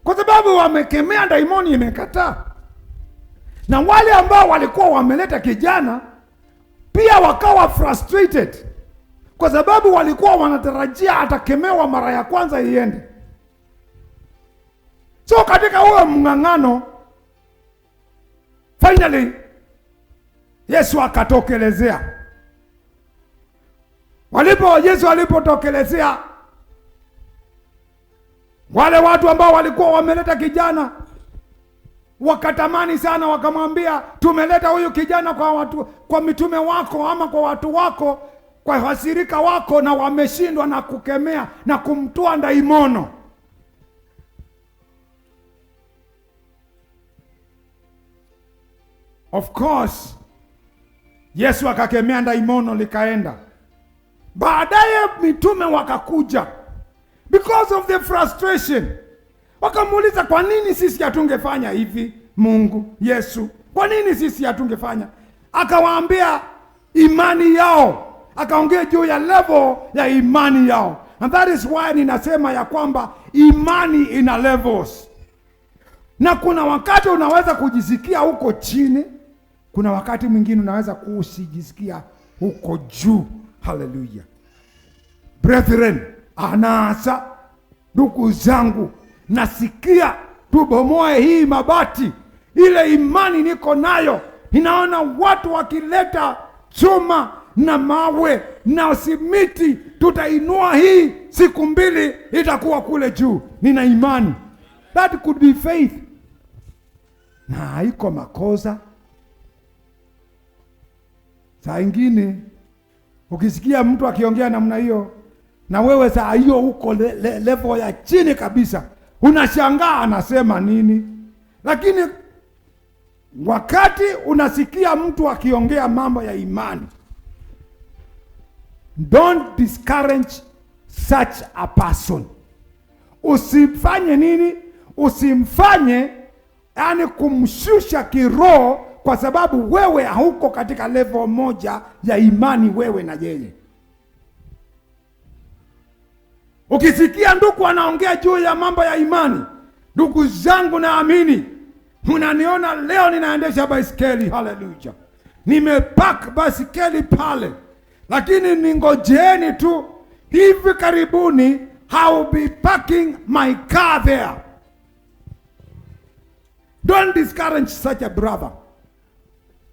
kwa sababu wamekemea, daimoni imekataa. Na wale ambao walikuwa wameleta kijana pia wakawa frustrated, kwa sababu walikuwa wanatarajia atakemewa mara ya kwanza iende. So katika huo mng'ang'ano, finally Yesu akatokelezea. Yesu alipotokelezea wale watu ambao walikuwa wameleta kijana, wakatamani sana, wakamwambia, tumeleta huyu kijana kwa mitume wako ama kwa watu wako, kwa wasirika wako, na wameshindwa na kukemea na kumtoa ndaimono. Of course Yesu akakemea ndaimono, likaenda. Baadaye mitume wakakuja, because of the frustration, wakamuuliza, kwa nini sisi hatungefanya hivi? Mungu Yesu, kwa nini sisi hatungefanya? Akawaambia imani yao, akaongea juu ya level ya imani yao. And that is why ninasema ya kwamba imani ina levels. Na kuna wakati unaweza kujisikia huko chini, kuna wakati mwingine unaweza kusijisikia huko juu. Hallelujah. Brethren, anasa, ndugu zangu, nasikia tubomoe hii mabati. Ile imani niko nayo, ninaona watu wakileta chuma na mawe na simiti, tutainua hii, siku 2 itakuwa kule juu. Nina imani. That could be faith. Na haiko makosa. Saa ingine ukisikia mtu akiongea namna hiyo, na wewe saa hiyo uko level ya chini kabisa, unashangaa anasema nini. Lakini wakati unasikia mtu akiongea mambo ya imani, don't discourage such a person. Usifanye nini? Usimfanye yani kumshusha kiroho, kwa sababu wewe hauko katika level moja ya imani, wewe na yeye. Ukisikia ndugu anaongea juu ya mambo ya imani, ndugu zangu, naamini mnaniona leo ninaendesha baisikeli. Hallelujah. Nimepark baisikeli pale, lakini ningojeeni tu, hivi karibuni I will be parking my car there. Don't discourage such a brother.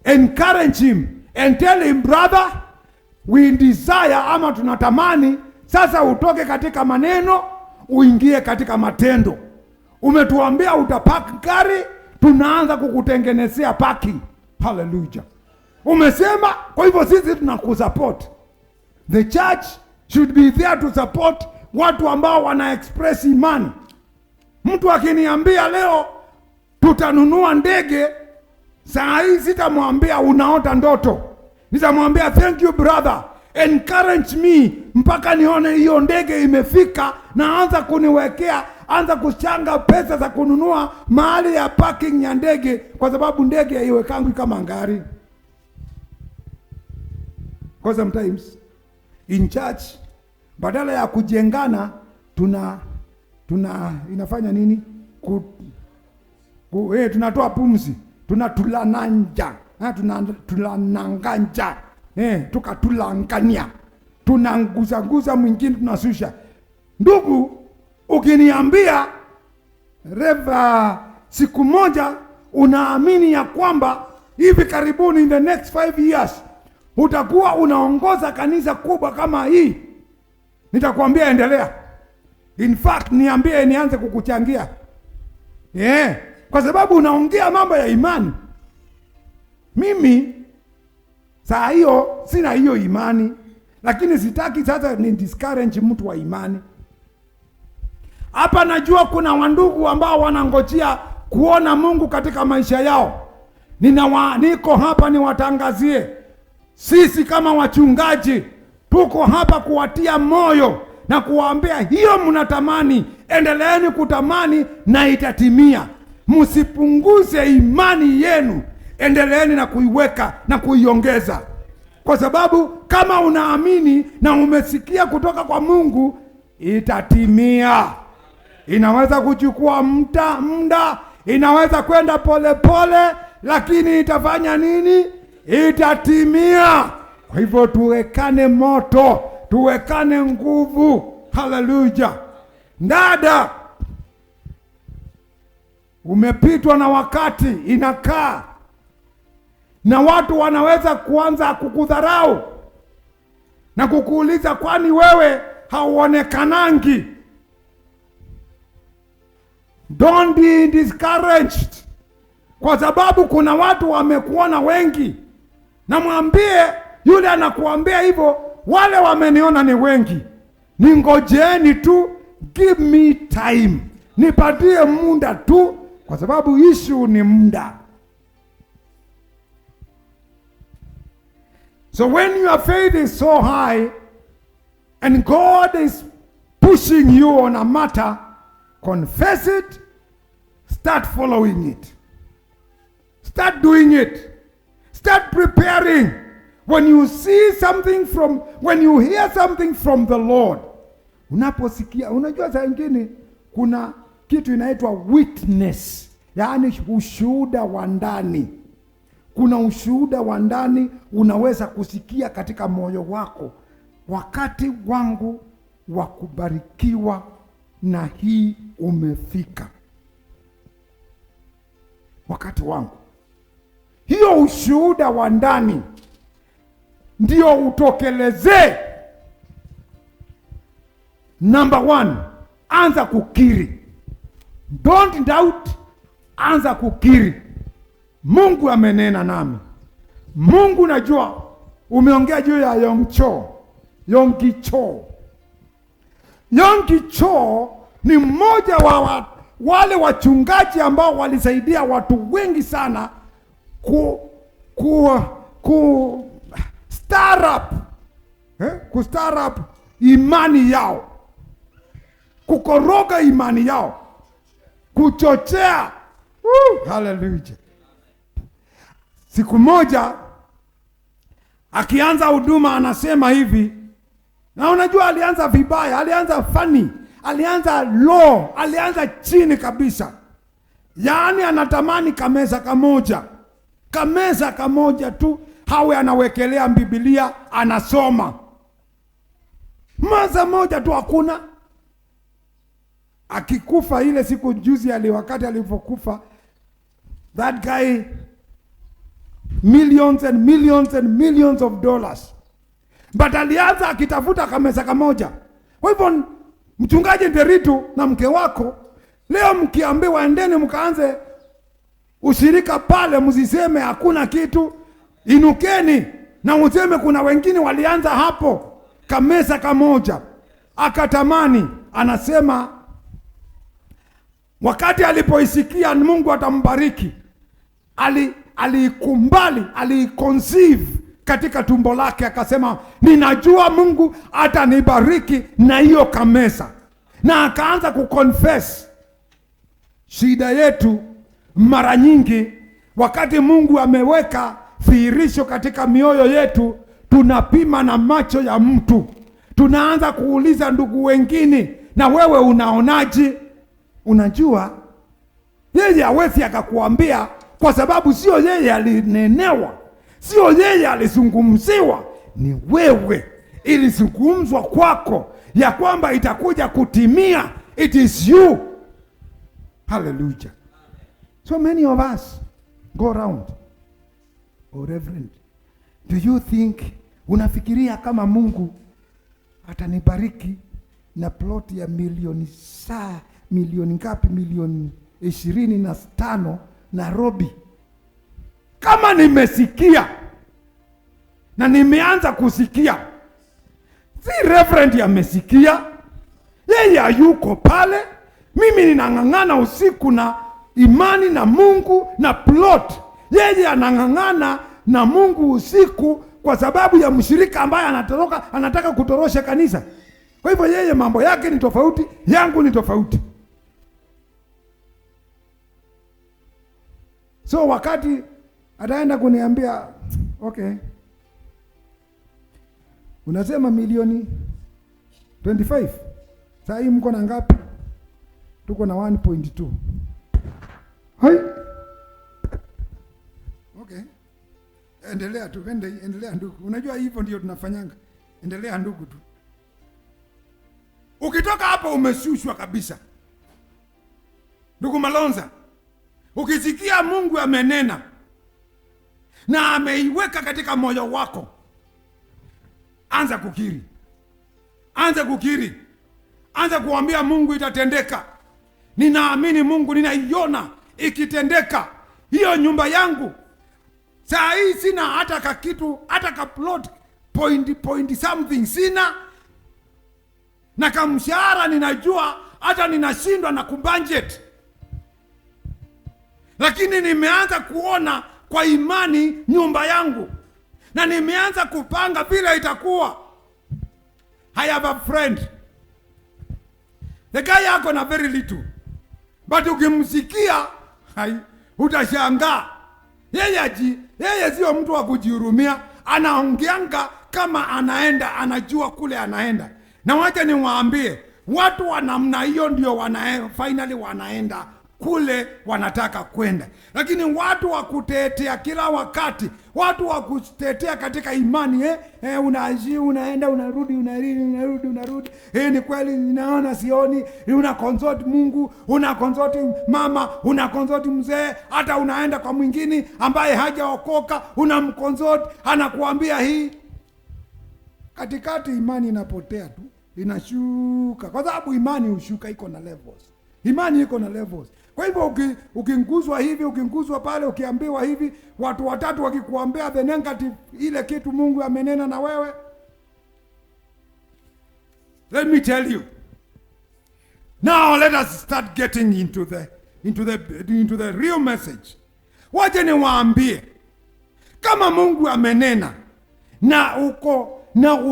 Encourage him and tell him, brother, we desire, ama tunatamani sasa utoke katika maneno uingie katika matendo. Umetuambia utapark gari, tunaanza kukutengenezea parking. Hallelujah. Umesema, kwa hivyo sisi tunakusupport. The church should be there to support watu ambao wana express imani. Mtu akiniambia leo tutanunua ndege, saa hii sitamwambia unaota ndoto. Nitamwambia thank you brother, encourage me mpaka nione hiyo ndege imefika, na anza kuniwekea, anza kuchanga pesa za kununua mahali ya parking ya ndege, kwa sababu ndege haiwekangi kama ngari. Because sometimes in church, badala ya kujengana, inafanya nini? Tunatoa pumzi, tunatulananja, tulananganja, tukatulangania, tunanguza mwingine, tunasusha. Ndugu, ukiniambia Reva, siku moja unaamini ya kwamba hivi karibuni, in the next 5 years utakuwa unaongoza kanisa kubwa kama hii, nitakwambia endelea. In fact, niambie nianze kukuchangia. Kwa sababu unaongea mambo ya imani. Mimi saa hiyo sina hiyo imani, lakini sitaki sasa ni discourage mtu wa imani. Hapa najua kuna wandugu ambao wanangojea kuona Mungu katika maisha yao. Niko hapa niwatangazie, sisi kama wachungaji tuko hapa kuwatia moyo na kuwaambia, hiyo mnatamani, endeleeni kutamani na itatimia. Msipunguze imani yenu, endeleeni na kuiweka na kuiongeza, kwa sababu kama unaamini na umesikia kutoka kwa Mungu, itatimia. Inaweza kuchukua muda, inaweza kwenda pole, lakini itafanya nini? Itatimia. Kwa hivyo tuwekane moto, tuwekane nguvu. Hallelujah. Dada, umepitwa na wakati, inakaa na watu wanaweza kuanza kukudharau. na kukuuliza, kwani wewe hauonekanangi? Don't be discouraged, kwa sababu kuna watu wamekuona wengi. Na mwambie yule anakuambia hivyo, wale wameniona ni wengi, ningojeeni tu, give me time, nipatie muda tu, kwa sababu issue ni muda. So when your faith is so high and God is pushing you on a matter, confess it, start following it, start doing it, start preparing. When you see something when you hear something from the Lord, unaposikia, unajua saa nyingine kuna kitu inaitwa witness, yaani ushuhuda wa ndani. Kuna ushuhuda wa ndani unaweza kusikia katika moyo wako, wakati wangu wa kubarikiwa na hii umefika. Wakati wangu. Hiyo ushuhuda wa ndani ndio utokelezee. Number 1, anza kukiri. Don't doubt, anza kukiri. Mungu amenena nami. Mungu, najua umeongea juu ya Yonggi Cho. Yonggi Cho ni mmoja wa wale wachungaji ambao walisaidia watu wengi sana star up imani yao, kukoroga imani yao, kuchochea. Hallelujah. Siku moja akianza huduma anasema hivi, na unajua alianza vibaya, alianza funny, alianza low, alianza chini kabisa. Yaani anatamani kameza kamoja tu hawe anawekelea Biblia anasoma. Meza moja tu hakuna. Akikufa ile siku juzi wakati alipokufa, that guy, millions and millions and millions of dollars. But alianza akitafuta kameza kamoja. Kwa hivyo mchungaji Nderitu na mke wako, leo mkiambiwa endeni mkaanze ushirika pale, msiseme hakuna kitu. Inukeni na useme kuna wengine walianza hapo kameza kamoja. Akatamani, anasema wakati alipoisikia Mungu atambariki, alikumbali, aliconceive katika tumbo lake, akasema ninajua Mungu atanibariki na hiyo kameza. Na akaanza kuconfess. Shida yetu mara nyingi, wakati Mungu ameweka dhihirisho katika mioyo yetu, tunapima na macho ya mtu. Tunaanza kuuliza ndugu wengine, na wewe unaonaje? Unajua yeye hawezi akakuambia, kwa sababu sio yeye alinenewa, sio yeye alizungumziwa, ni wewe ilizungumzwa kwako ya kwamba itakuja kutimia. It is you. Hallelujah. So many of us go around, oh Reverend, do you think, unafikiria kama Mungu atanibariki na plot ya milioni ngapi? Milioni 25 Nairobi. Kama nimesikia na nimeanza kusikia, si Reverend amesikia, yeye hayuko pale. Mimi ninang'ang'ana usiku na imani na Mungu na plot. Yeye anang'ang'ana na Mungu usiku kwa sababu ya mshirika ambaye anataka kutorosha kanisa. Kwa hivyo yeye mambo yake ni tofauti, yangu ni tofauti. So wakati ataenda kuniambia, okay, unasema milioni 25. Sasa hii mko na ngapi? Tuko na 1.2. Hai. Okay. Endelea tu, endelea ndugu. Unajua hivyo ndio tunafanyanga. Endelea ndugu tu. Ukitoka hapo umeshushwa kabisa. Ndugu Malonza, ukisikia Mungu amenena na ameiweka katika moyo wako, anza kukiri, anza kukiri, anza kuambia Mungu itatendeka. Ninaamini Mungu, ninaiona ikitendeka. Hiyo nyumba yangu saa hii sina hata kakitu, hata ka plot point something sina, na kamshahara ninajua hata ninashindwa na kubudget, lakini nimeanza kuona kwa imani nyumba yangu, na nimeanza kupanga vile itakuwa. I have a friend, the guy yako na very little, but ukimsikia utashangaa. Yeye sio mtu wa kujihurumia, anaongeanga kama anaenda, anajua kule anaenda. Na wacha niwaambie, watu wa namna hiyo ndio finally wanaenda kule wanataka kwenda. Lakini watu wa kutetea kila wakati, watu wa kutetea katika imani, unaenda unarudi, unarudi. Ni kweli ninaona sioni, una consult Mungu, una consult mama, una consult mzee, hata unaenda kwa mwingine ambaye hajaokoka, unamconsult, anakuambia hii. Katikati imani inapotea tu, inashuka, kwa sababu imani hushuka, iko na levels. Imani iko na levels. Kwa hivyo ukinguzwa hivi, ukinguzwa pale, ukiambiwa hivi, watu watatu wakikuambia the negative, ile kitu Mungu amenena na wewe, let me tell you. Now let us start getting into the real message. Waje niwaambie, kama Mungu amenena na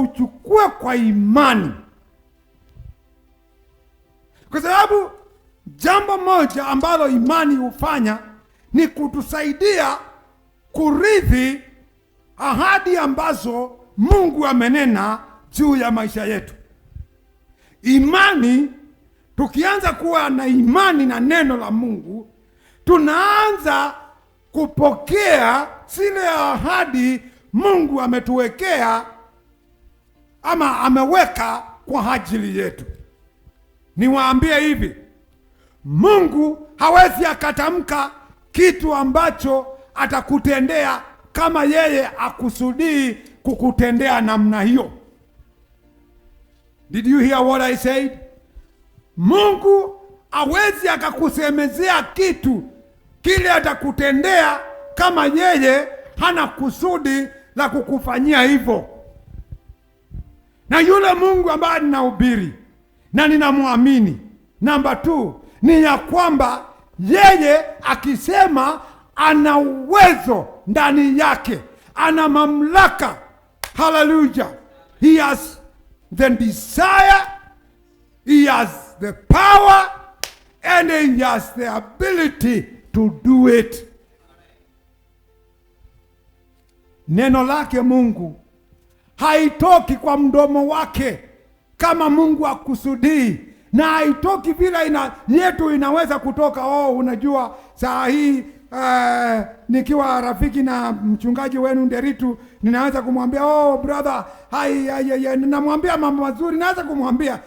uchukue kwa imani, kwa sababu jambo moja ambalo imani hufanya ni kutusaidia kurithi ahadi ambazo Mungu amenena juu ya maisha yetu. Imani, tukianza kuwa na imani na neno la Mungu, tunaanza kupokea zile ahadi Mungu ametuwekea ama ameweka kwa ajili yetu. Niwaambie hivi, Mungu hawezi akatamka kitu ambacho atakutendea kama yeye akusudii kukutendea namna hiyo. Did you hear what I said? Mungu hawezi akakusemezea kitu kile atakutendea kama yeye hana kusudi la kukufanyia hivyo. Na yule Mungu ambaye ninahubiri na ninamwamini, number 2, ni ya kwamba yeye akisema ana uwezo ndani yake, ana mamlaka. Hallelujah. He has the desire, he has the power, and he has the ability to do it. Neno lake Mungu haitoki kwa mdomo wake kama Mungu akusudii, na haitoki vile yetu inaweza kutoka. Unajua saa hii nikiwa rafiki na mchungaji wenu Nderitu, ninaweza kumwambia brother, ninamwambia mambo mazuri, naweza kumwambia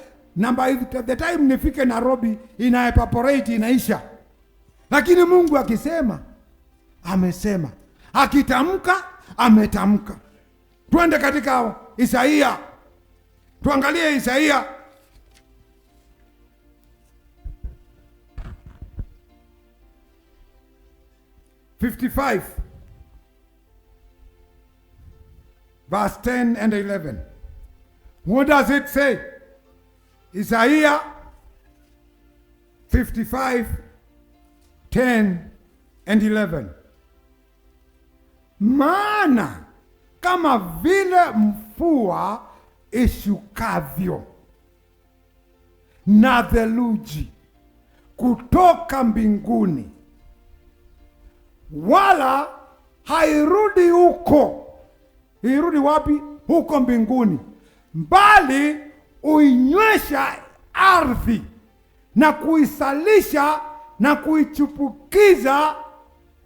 the time nifike Nairobi ina evaporate, inaisha. Lakini Mungu akisema, amesema, akitamka, ametamka. Twende katika Isaia, tuangalie Isaia 55 verse 10 and 11. What does it say? Isaiah 55 10 and 11. Maana kama vile mvua ishukavyo na theluji kutoka mbinguni, wala hairudi huko. Hairudi wapi? Huko mbinguni. Bali uinywesha ardhi na kuisalisha na kuichupukiza,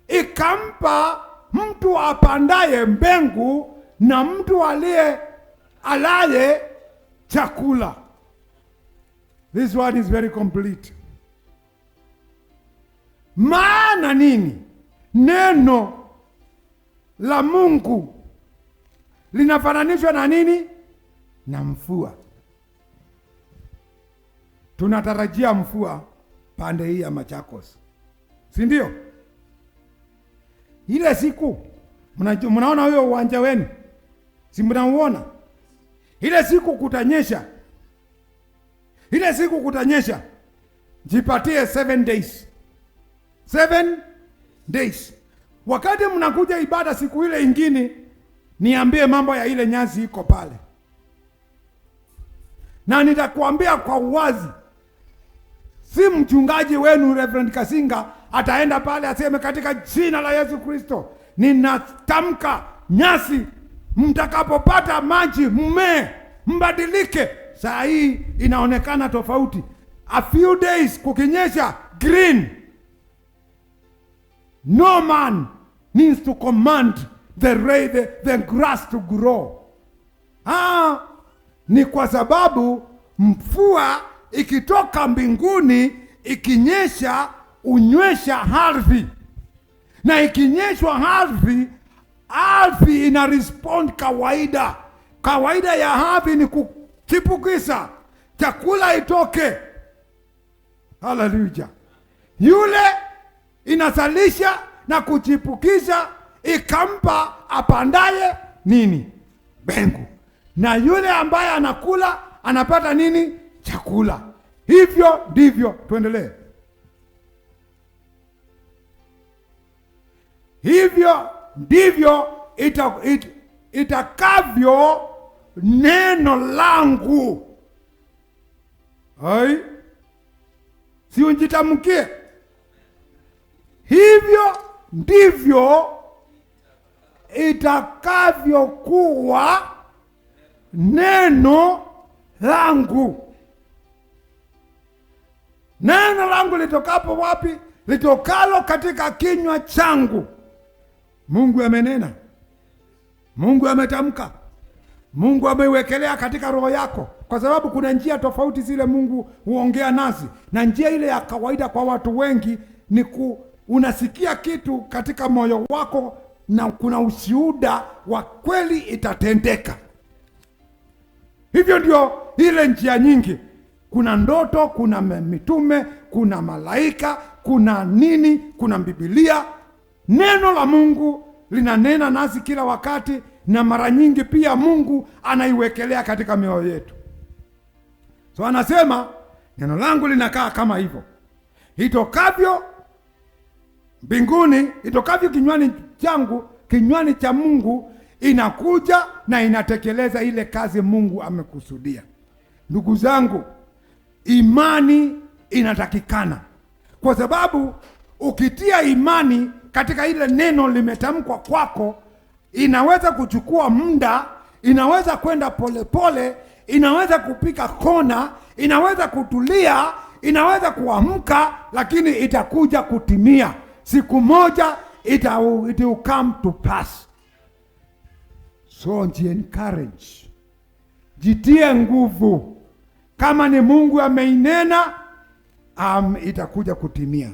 ikampa mtu apandaye mbegu na mtu alaye chakula. This one is very complete. Maana nini? Neno la Mungu linafananishwa na nini? na mvua. Tunatarajia mvua pande hii ya Machakos, si ndio? Ile siku mnaona huyo uwanja wenu, si mnauona? Ile siku kutanyesha, ile siku kutanyesha, jipatie 7 days. 7 days. Wakati mnakuja ibada siku ile ingine, niambie mambo ya ile nyasi iko pale, na nitakwambia kwa uwazi, si mchungaji wenu Reverend Kasinga ataenda pale aseme katika jina la Yesu Kristo ninatamka nyasi, mtakapopata maji mmee, mbadilike. Saa hii inaonekana tofauti. A few days kukinyesha green. No man needs to command the grass to grow. Ni kwa sababu mvua ikitoka mbinguni ikinyesha unywesha ardhi, na ikinyeshwa ardhi ina respond kawaida. Kawaida ya ardhi ni kuchipukisa, chakula itoke. Haleluya! Yule inazalisha na kuchipukisha, ikampa apandaye nini? Mbegu. Na yule ambaye anakula anapata nini? Chakula. Hivyo ndivyo, tuendelee. Hivyo ndivyo itakavyo neno langu. Hai? Si unjitamkie. Hivyo ndivyo itakavyokuwa neno langu. Neno langu litokapo wapi? Litokalo katika kinywa changu. Mungu amenena, Mungu ametamka, Mungu ameiwekelea katika roho yako, kwa sababu kuna njia tofauti zile Mungu huongea nasi, na njia ile ya kawaida kwa watu wengi ni unasikia kitu katika moyo wako na kuna ushuhuda wa kweli itatendeka. Hivyo ndio ile njia nyingi. Kuna ndoto, kuna mitume, kuna malaika, kuna nini, kuna Biblia. Neno la Mungu linanena nasi kila wakati, na mara nyingi pia Mungu anaiwekelea katika mioyo yetu. So anasema neno langu linakaa kama hivyo, itokavyo mbinguni, itokavyo kinywani changu, kinywani cha Mungu, inakuja na inatekeleza ile kazi Mungu amekusudia. Ndugu zangu, imani inatakikana, kwa sababu ukitia imani katika ile neno limetamkwa kwako, inaweza kuchukua muda, inaweza kwenda polepole, inaweza kupika kona, inaweza kutulia, inaweza kuamka, lakini itakuja kutimia. Siku moja it will come to pass. So encourage, jitie nguvu. Kama ni Mungu ameinena, itakuja kutimia.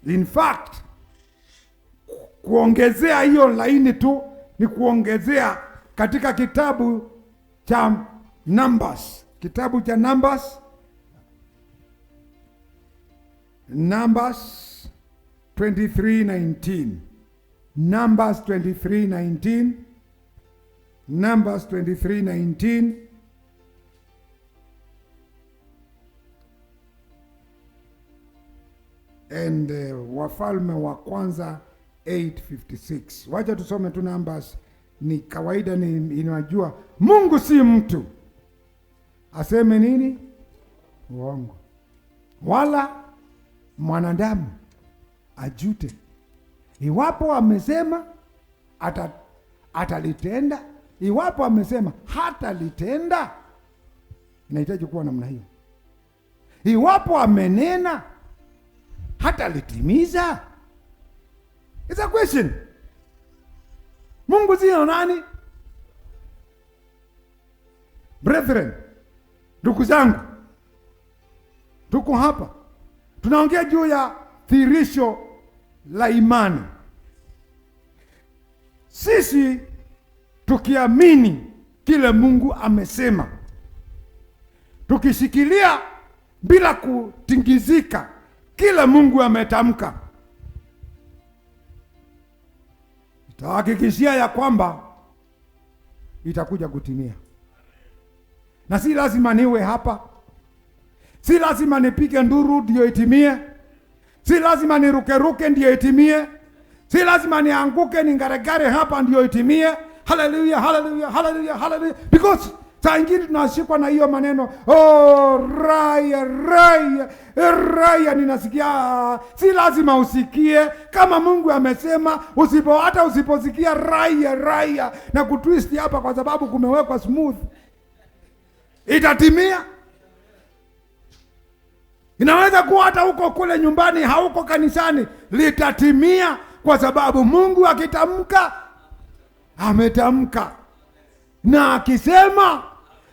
In fact, kuongezea hiyo laini tu ni kuongezea katika kitabu cha Numbers. Kitabu cha Numbers 23:19. Numbers 23:19. Numbers 23:19. And Wafalme wa kwanza 8:56. Wacha tusome tu Numbers, ni kawaida, inajua Mungu si mtu aseme nini uongo, wala mwanadamu ajute. Iwapo amesema atalitenda, iwapo amesema hatalitenda, inahitaji kuwa namna hiyo. Iwapo amenena, hatalitimiza. It's a question. Mungu sio nani? Brethren, ndugu zangu, tuko hapa tunaongea juu ya thirisho la imani. Sisi tukiamini kile Mungu amesema. Tukishikilia bila kutingizika kile Mungu ametamka, itahakikishia ya kwamba itakuja kutimia. Na si lazima niwe hapa, si lazima nipige nduru ndio itimie, si lazima nirukeruke ndio itimie, si lazima nianguke ningaregare hapa ndio itimie. Hallelujah, hallelujah, hallelujah, hallelujah. Because saa ingine tunashikwa na hiyo maneno, oh, raya, raya, raya. Ninasikia, si lazima usikie. Kama Mungu amesema, hata usiposikia raya, raya na kutwist hapa kwa sababu kumewekwa smooth, itatimia. Inaweza kuwa hata huko kule nyumbani, hauko kanisani, litatimia kwa sababu Mungu akitamka, ametamka. Na akisema,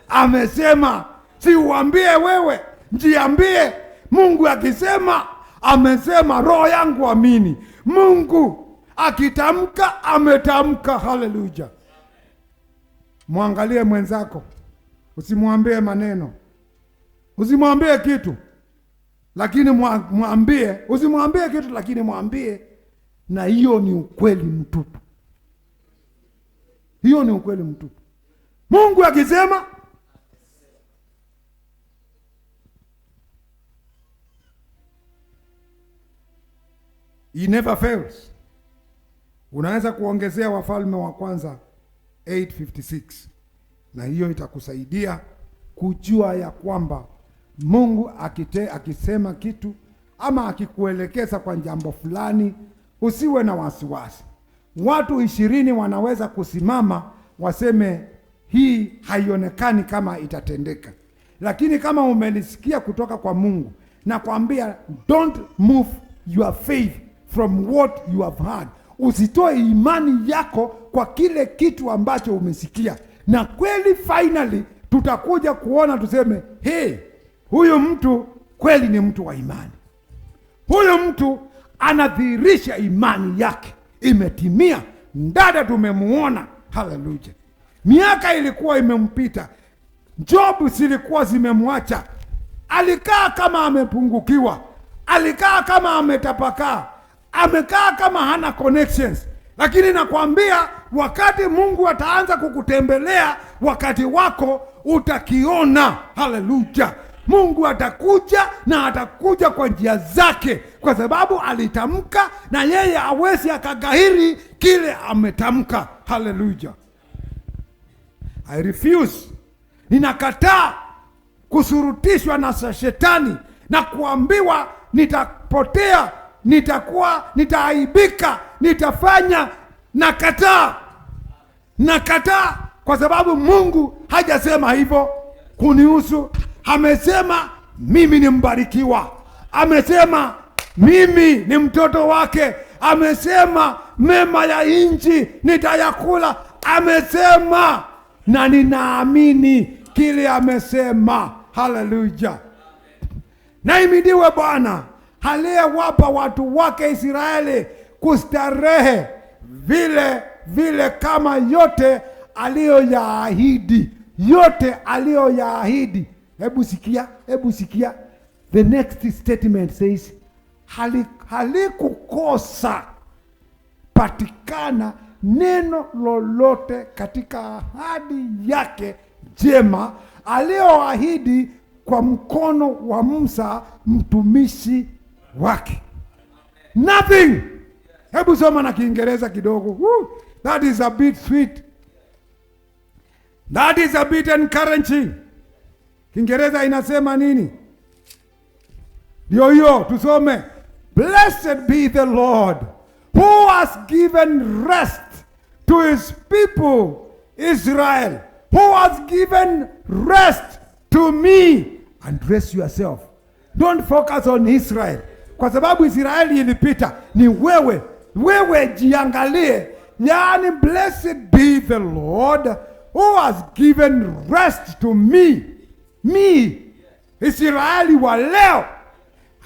amesema. Si uambie wewe, jiambie. Mungu akisema, amesema. Roho yangu amini. Mungu akitamka, ametamka. Hallelujah. Muangalie mwenzako, usimwambie maneno, usimwambie kitu, lakini mwambie. Usimwambie kitu, lakini mwambie. Na hiyo ni ukweli mtupu. Hiyo ni ukweli mtupu. Mungu akisema, he never fails. Unaweza kuongezea Wafalme wa Kwanza 8:56, na hiyo itakusaidia kujua ya kwamba Mungu akisema kitu ama akikuelekeza kwa jambo fulani, usiwe na wasiwasi. Watu 20 wanaweza kusimama waseme hii haionekani kama itatendeka, lakini kama umelisikia kutoka kwa Mungu, na kuambia don't move your faith from what you have heard. Usitoe imani yako kwa kile kitu ambacho umesikia, na kweli finally tutakuja kuona tuseme, hey, huyu mtu kweli ni mtu wa imani. Huyu mtu anadhihirisha imani yake imetimia. Dada tumemuona. Hallelujah. Miaka ilikuwa imempita, Job zilikuwa zimemwacha, alikaa kama amepungukiwa, alikaa kama ametapakaa, amekaa kama hana connections. Lakini nakwambia, wakati Mungu ataanza kukutembelea, wakati wako utakiona. Hallelujah. Mungu atakuja, na atakuja kwa njia zake, kwa sababu alitamka, na yeye hawezi akaghairi kile ametamka. Hallelujah. I refuse. Ninakataa kusurutishwa na shetani na kuambiwa nitapotea, nitaaibika, nitafanya. Nakataa kwa sababu Mungu hajasema hivyo kunihusu. Amesema mimi ni mbarikiwa. Amesema mimi ni mtoto wake. Amesema mema ya nchi nitayakula. Amesema, na ninaamini kile amesema. Hallelujah. Na imidiwe Bwana aliyewapa watu wake Israeli kustarehe vile kama yote aliyoyaahidi. Yote aliyoyaahidi. Hebu sikia. The next statement says, halikukosa patikana neno lolote katika ahadi yake jema aliyoahidi kwa mkono wa Musa mtumishi wake. Nothing. Hebu soma na Kiingereza kidogo. That is a bit sweet. That is a bit encouraging. Kiingereza inasema nini? Ndio hiyo, tusome. Blessed be the Lord who has given rest to his people Israel, who has given rest to me. Address yourself. Don't focus on Israel, kwa sababu Israeli ilipita. Ni wewe jiangalie. Yani, blessed be the Lord who has given rest to me. Israeli wa leo,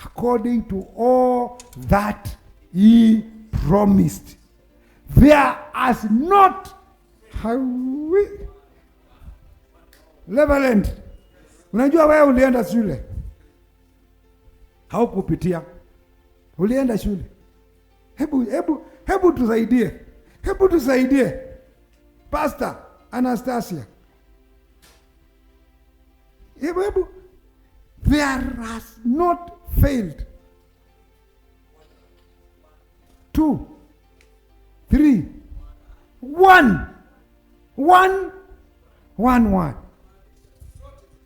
according to all that he promised. There has not Reverend, unajua wewe ulienda shule. Haukupitia. Ulienda shule. Hebu tusaidie. Hebu tusaidie. Pastor Anastasia. Hebu. There has not failed. 2, 3, 1. 1 word.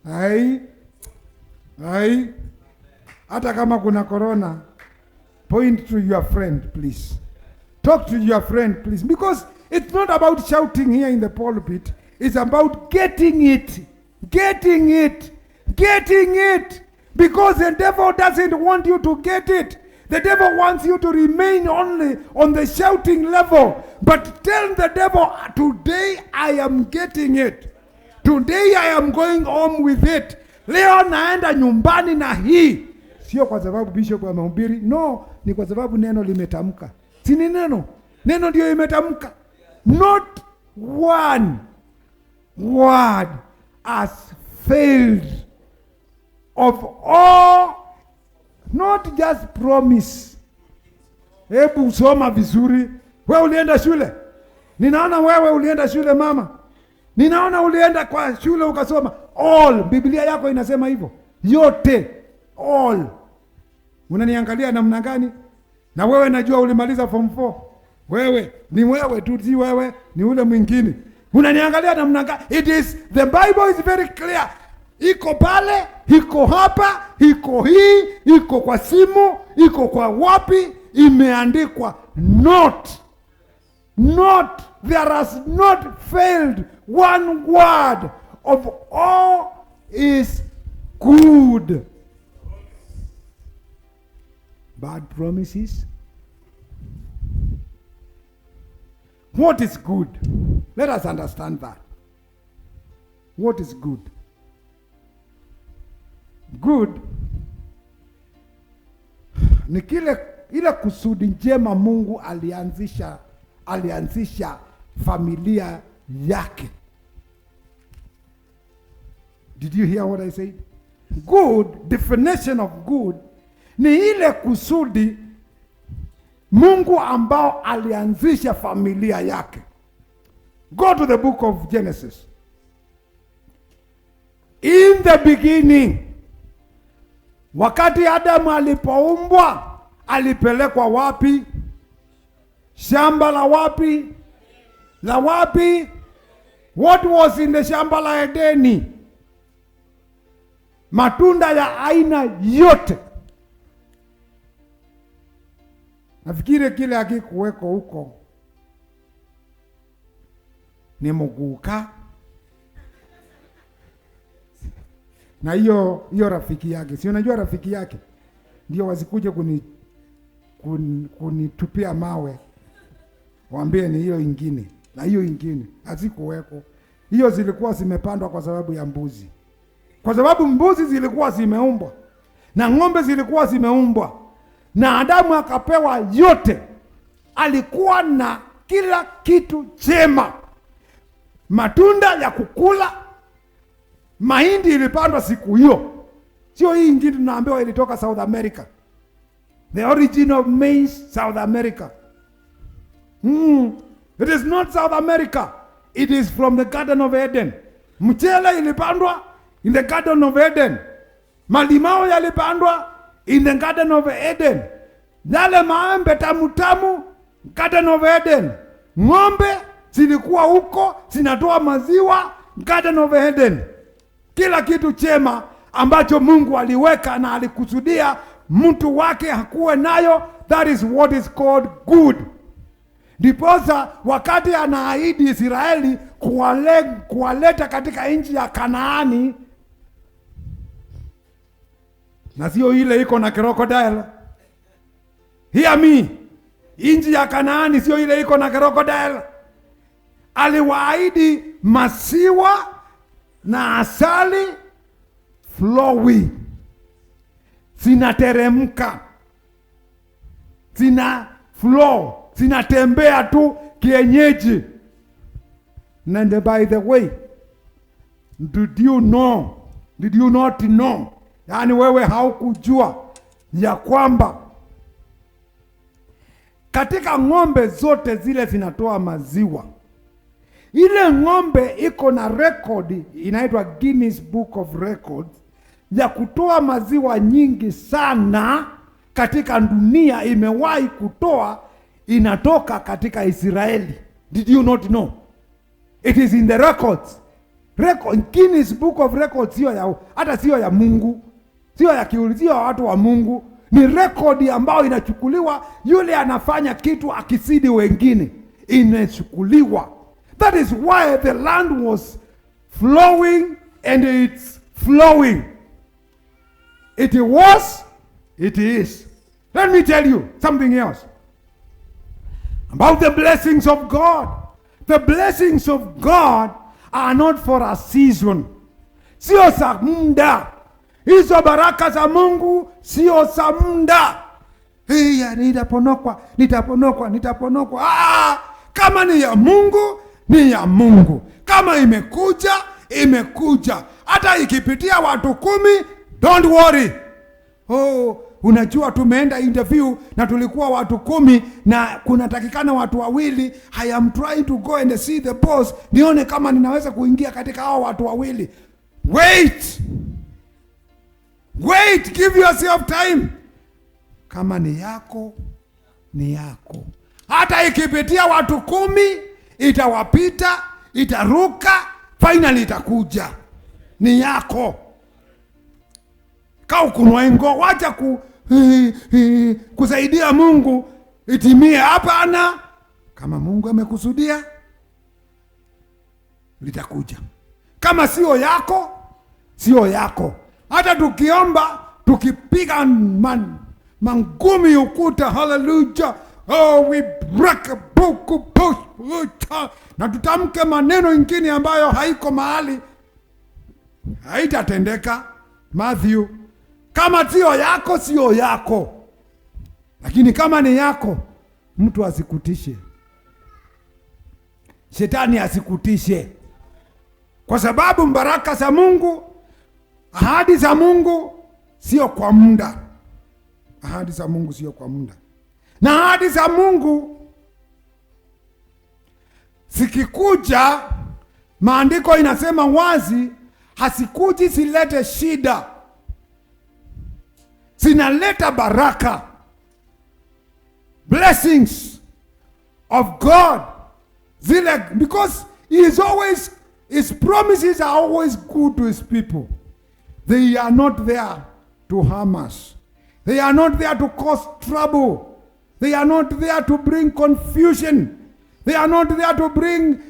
Ai. Hata kama kuna corona, point to your friend, please. Talk to your friend, please. Because it's not about shouting here in the pulpit. It's about getting it. Getting it. Getting it. Because the devil doesn't want you to get it. The devil wants you to remain only on the shouting level. But tell the devil, today I am getting it. Today I am going home with it. Leo naenda nyumbani na hii. Sio kwa sababu bishop amehubiri. No, ni kwa sababu neno limetamka. Si ni neno? Neno ndio imetamka. Not one word has failed of all. Not just promise. Hebu soma vizuri. Wewe ulienda shule? Ninaona wewe ulienda shule mama. Ninaona ulienda kwa shule ukasoma. All. Biblia yako inasema hivyo. Yote. All. Unaniangalia namna gani? Na wewe najua ulimaliza form 4. Wewe ni wewe tu, si wewe ni ule mwingine. Unaniangalia namna gani? It is, the Bible is very clear. Iko pale, iko hapa, iko hii, iko kwa simu, iko kwa wapi, imeandikwa not. There has not failed one word of all is good. Bad promises. What is good? Let us understand that. What is good? Good ni ile kusudi njema Mungu alianzisha familia yake. Did you hear what I said? Good, definition of good ni ile kusudi Mungu ambao alianzisha familia yake. Go to the book of Genesis. In the beginning, wakati Adamu alipoumbwa, alipelekwa wapi? Shamba la wapi? La wapi? What was in the shamba la Edeni? Matunda ya aina yote. Nafikiri kile hakikuweko huko ni muguka na hiyo rafiki yake. Si unajua rafiki yake ndio wasikuje kunitupia mawe, waambie ni hiyo ingine, na hiyo ingine hazikuweko. Hiyo zilikuwa zimepandwa kwa sababu ya mbuzi, kwa sababu mbuzi zilikuwa zimeumbwa na ng'ombe zilikuwa zimeumbwa, na Adamu akapewa yote. Alikuwa na kila kitu chema, matunda ya kukula. Mahindi ilipandwa siku hiyo, sio hii ingine tunaambiwa ilitoka South America. The origin of maize, South America. It is not South America. It is from the Garden of Eden. Mchele ilipandwa in the Garden of Eden. Malimao yalipandwa in the Garden of Eden. Yale maembe tamu, Garden of Eden. Ng'ombe zilikuwa huko zinatoa maziwa, Garden of Eden. Kila kitu chema ambacho Mungu aliweka na alikusudia mtu wake hakuwe nayo, that is what is called good. Ndiposa wakati anaahidi Israeli kuwaleta katika nchi ya Kanaani, na sio ile iko na crocodile. Hear me. Nchi ya Kanaani sio ile iko na crocodile. Aliwaahidi masiwa na asali flowing. Zinateremka, zina flow, zinatembea tu kienyeji. And by the way, Did you know? Did you not know? Yaani wewe haukujua ya kwamba katika ng'ombe zote zile zinatoa maziwa, ile ng'ombe iko na record inaitwa Guinness Book of Records ya kutoa maziwa nyingi sana katika dunia. Imewahi kutoa, inatoka katika Israeli. Did you not know? It is in the records. Guinness Book of Records sio ya hata sio ya Mungu, sio ya kiulizio wa watu wa Mungu, ni rekodi ambayo inachukuliwa. Yule anafanya kitu akisidi wengine, inachukuliwa. That is why the land was flowing and it's flowing. It was, it is. Let me tell you something else about the blessings of God. The blessings of God are not for a season. Sio za muda. Hizo baraka za Mungu sio za muda. Nitaponokwa. Kama ni ya Mungu, ni ya Mungu. Kama imekuja, imekuja. Hata ikipitia watu 10, don't worry. Unajua tumeenda interview na tulikuwa watu 10 na kunatakikana watu 2. I am trying to go and see the boss, nione kama ninaweza kuingia katika hao watu 2. Wait, give yourself time. Kama ni yako, ni yako. Hata ikipitia watu 10, itawapita, itaruka, finally itakuja. Ni yako. Kau kunwengo, wacha kusaidia Mungu itimie. Hapana. Kama Mungu amekusudia, litakuja. Kama sio yako, sio yako. Hata tukiomba, tukipiga mangumi ukuta, hallelujah, we break a book na tutamke maneno ingine ambayo haiko mahali, haitatendeka. Matthew, kama sio yako, sio yako. Lakini kama ni yako, mtu asikutishe. Shetani asikutishe. Kwa sababu baraka za Mungu, ahadi za Mungu sio kwa muda. Ahadi za Mungu sio kwa muda. Na ahadi za Mungu zikikuja, maandiko inasema wazi, hasikuji zilete shida. Zinaleta baraka. Blessings of God. Because His promises are always good to His people. They are not there to harm us. They are not there to cause trouble. They are not there to bring confusion. They are not there to bring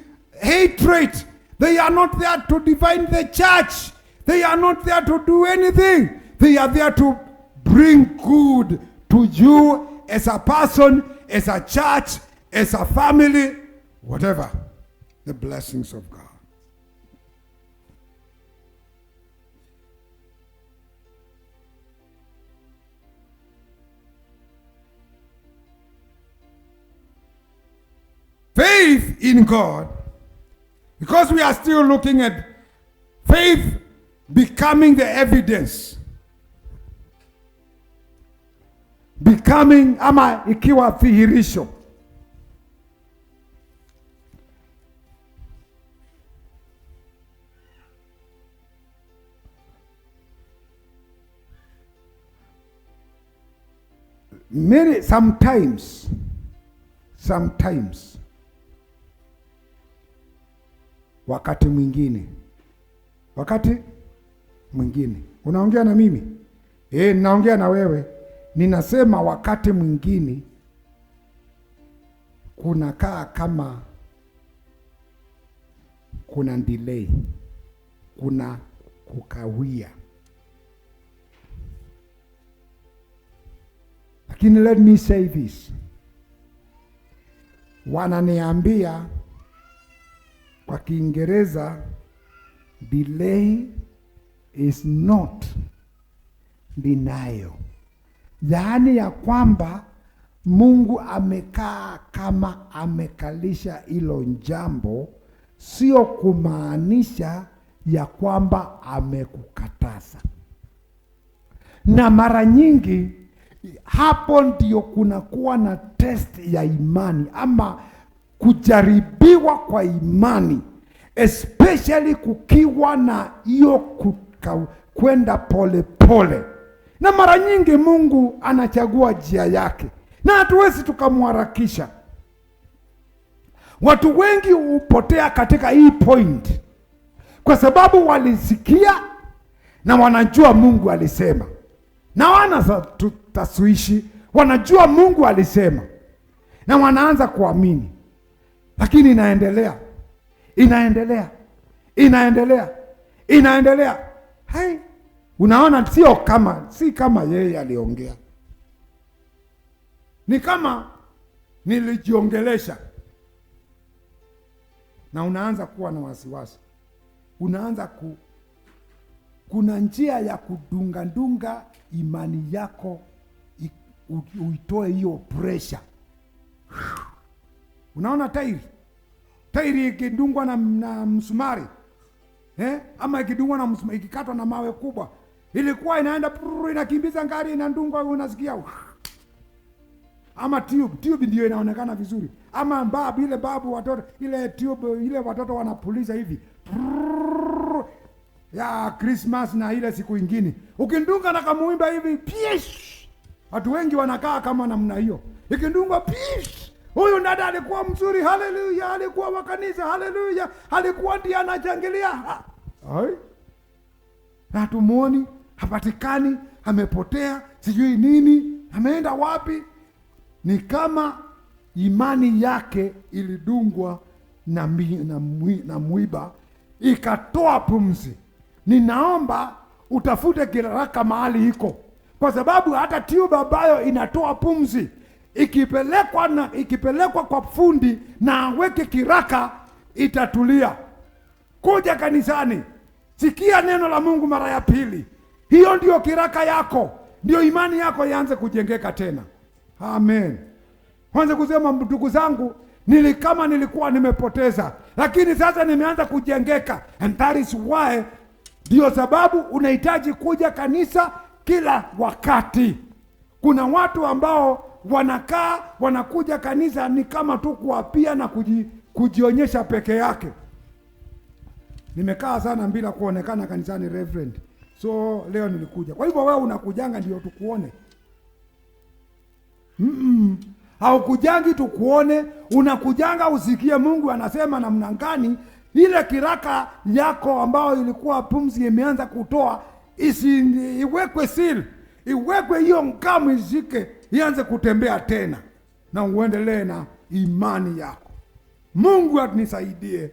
hatred. They are not there to divide the church. They are not there to do anything. They are there to bring good to you as a person, as a church, as a family, whatever. The blessings of God. Faith in God, because we are still looking at faith becoming the evidence. Becoming ama ikiwa dhihirisho. Sometimes wakati mwingine unaongea na mimi, ninaongea na wewe. Ninasema wakati mwingine kunakaa kama kuna delay, kuna kukawia. Lakini let me say this. Wananiambia kwa Kiingereza, delay is not denial. Yaani ya kwamba Mungu amekaa kama amekalisha hilo jambo, sio kumaanisha ya kwamba amekukataza. Na mara nyingi hapo ndio kunakuwa na test ya imani ama kujaribiwa kwa imani, especially kukiwa na hiyo kwenda pole pole. Na mara nyingi Mungu anachagua njia yake na hatuwezi tukamharakisha. Watu wengi hupotea katika hii point kwa sababu walisikia na wanajua Mungu alisema, na wana taswishi, wanajua Mungu alisema na wanaanza kuamini, lakini inaendelea. Hai, unaona, si kama yeye aliongea, ni kama nilijiongelesha, na unaanza kuwa na wasiwasi, kuna njia ya kudunga imani yako uitoe hiyo pressure. Unaona tairi ikidungwa na msumari ama ikidungwa na msumari, ikikatwa na mawe kubwa, ilikuwa inaenda inakimbiza ngari, inadungwa, unasikia ama tube ndio inaonekana vizuri, ama babu watoto, ile tube ile watoto wanapuliza hivi ya Christmas na ile siku ingine, ukindunga na kamuimba hivi pish, watu wengi wanakaa kama namna hiyo, ikindungwa pish. Huyu dada alikuwa mzuri, haleluya, alikuwa wa kanisa, haleluya, alikuwa ndiye anachangilia. Na tumuoni, hapatikani, amepotea, sijui nini, ameenda wapi. Ni kama imani yake ilidungwa na mwiba, ikatoa pumzi. Ninaomba utafute kiraka mahali iko, kwa sababu hata tube ambayo inatoa pumzi ikipelekwa kwa fundi na aweke kiraka, itatulia. Kuja kanisani, sikia neno la Mungu mara ya pili, hiyo ndio kiraka yako, ndio imani yako ianze kujengeka tena. Amen. Kwanza kusema, ndugu zangu, kama nilikuwa nimepoteza, lakini sasa nimeanza kujengeka, and that is why, ndio sababu unahitaji kuja kanisa kila wakati. Kuna watu ambao wanakuja kanisa ni kama tu kuapia na kujionyesha peke yake. Nimekaa sana bila kuonekana kanisani, Reverend, so leo nilikuja. Kwa hivyo wewe unakujanga ndio tukuone? Haukujangi tukuone, unakujanga usikie Mungu anasema namna gani. Ile kiraka yako ambao ilikuwa pumzi imeanza kutoa, iwekwe seal, iwekwe hiyo ngamu, ishike, ianze kutembea tena, na uendelee na imani yako. Mungu anisaidie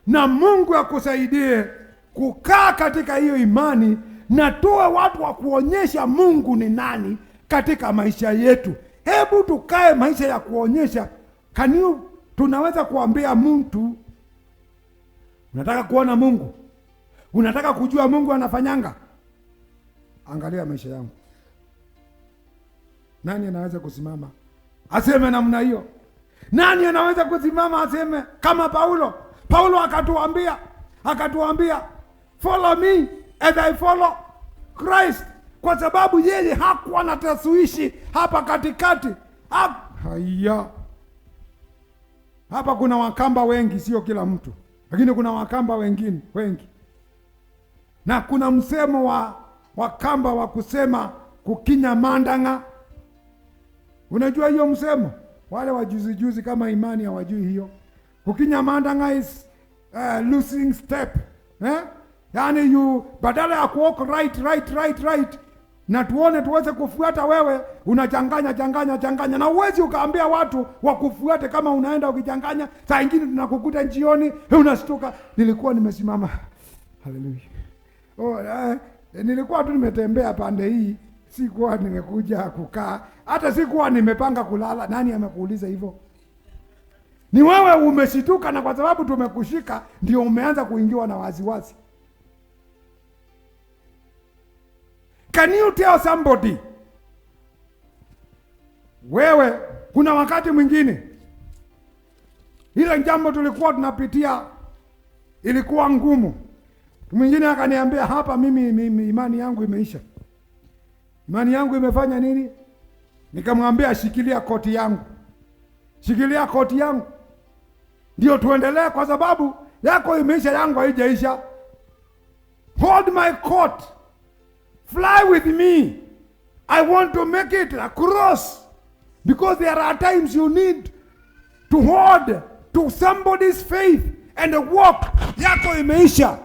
na Mungu akusaidie kukaa katika hiyo imani, na tuwe watu wa kuonyesha Mungu ni nani katika maisha yetu. Hebu tukae maisha ya kuonyesha. Tunaweza kuambia mtu, unataka kuona Mungu, unataka kujua Mungu anafanyanga, angalia maisha yangu. Nani anaweza kusimama aseme namna hiyo? Nani anaweza kusimama aseme kama Paulo? Paulo akatuambia follow me as I follow Christ, kwa sababu yeye hakuwa na taswishi hapa katikati. Hapa kuna wakamba wengi, sio kila mtu, lakini kuna wakamba wengi. Na kuna msemo wa wakamba wa kusema kukinya mandanga. Unajua hiyo msemo? Wale wajuzi kama imani hawajui hiyo. Kukinya mandanga is losing step. Yaani badala ya walk right na tuweze kufuata, wewe unachanganya, na uwezi ukaambia watu wakufuate kama unaenda ukichanganya. Saa ingine tunakukuta njioni, unashtuka, nilikuwa nimesimama, haleluya, nilikuwa tu nimetembea pande hii, sikuwa nimekuja kukaa, hata sikuwa nimepanga kulala. Nani amekuuliza hivyo? Ni wewe umeshituka, na kwa sababu tumekushika ndio umeanza kuingiwa na wasiwasi. Can you tell somebody? Wewe, kuna wakati mwingine ile jambo tulikuwa tunapitia ilikuwa ngumu, Mwingine akaniambia hapa, mimi imani yangu imeisha. Imani yangu imefanya nini? Nikamwambia shikilia koti yangu. Shikilia koti yangu. Ndio tuendelee, kwa sababu yako imeisha, yangu haijaisha. Hold my coat. Fly with me. I want to make it across. Because there are times you need to hold to somebody's faith and walk. Yako imeisha.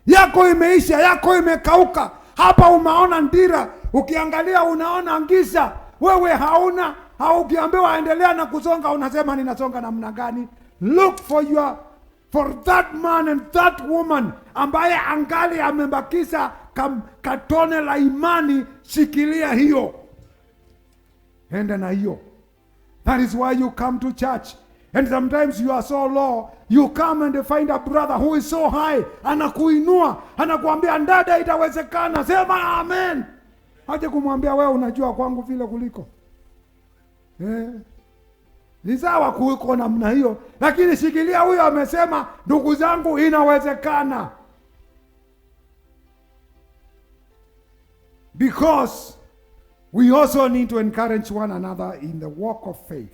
Yako imeisha, yako imekauka. Hapa umeona ndira, ukiangalia unaona ngisa. Wewe hauna, ukiambiwa endelea na kusonga unasema ninasonga namna gani? Look for that man and that woman ambaye angali amebakisha katone la imani. Shikilia hiyo, enda na hiyo. That is why you come to church. And sometimes you are so low, you come and find a brother who is so high. Anakuinua, anakuambia dada, itawezekana. Sema amen. Aje kumwambia wewe unajua kwangu vile kuliko. Ni sawa kuiko namna hiyo, lakini shikilia huyo amesema ndugu zangu inawezekana. Because we also need to encourage one another in the walk of faith.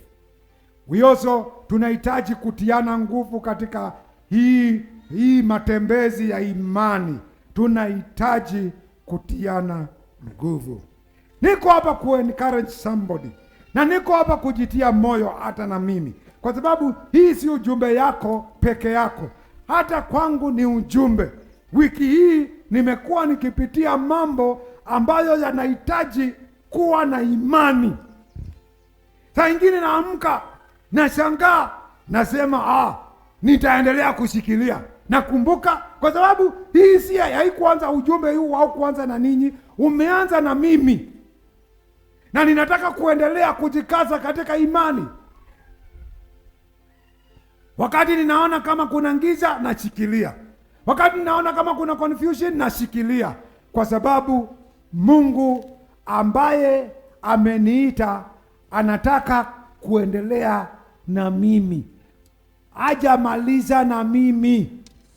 We also tunahitaji kutiana nguvu katika hii matembezi ya imani. Tunahitaji kutiana nguvu. Niko hapa ku encourage somebody. Na niko hapa kujitia moyo hata na mimi. Kwa sababu hii si ujumbe yako peke yako. Hata kwangu ni ujumbe. Wiki hii nimekuwa nikipitia mambo ambayo yanahitaji kuwa na imani. Saa ingine naamka, nashangaa, nasema nitaendelea kushikilia. Nakumbuka kwa sababu hii si haikuanza ujumbe huu au kuanza na ninyi, umeanza na mimi. Na ninataka kuendelea kujikaza katika imani. Wakati ninaona kama kuna giza, nashikilia. Wakati ninaona kama kuna confusion, nashikilia. Kwa sababu Mungu ambaye ameniita anataka kuendelea na mimi. Hajamaliza na mimi.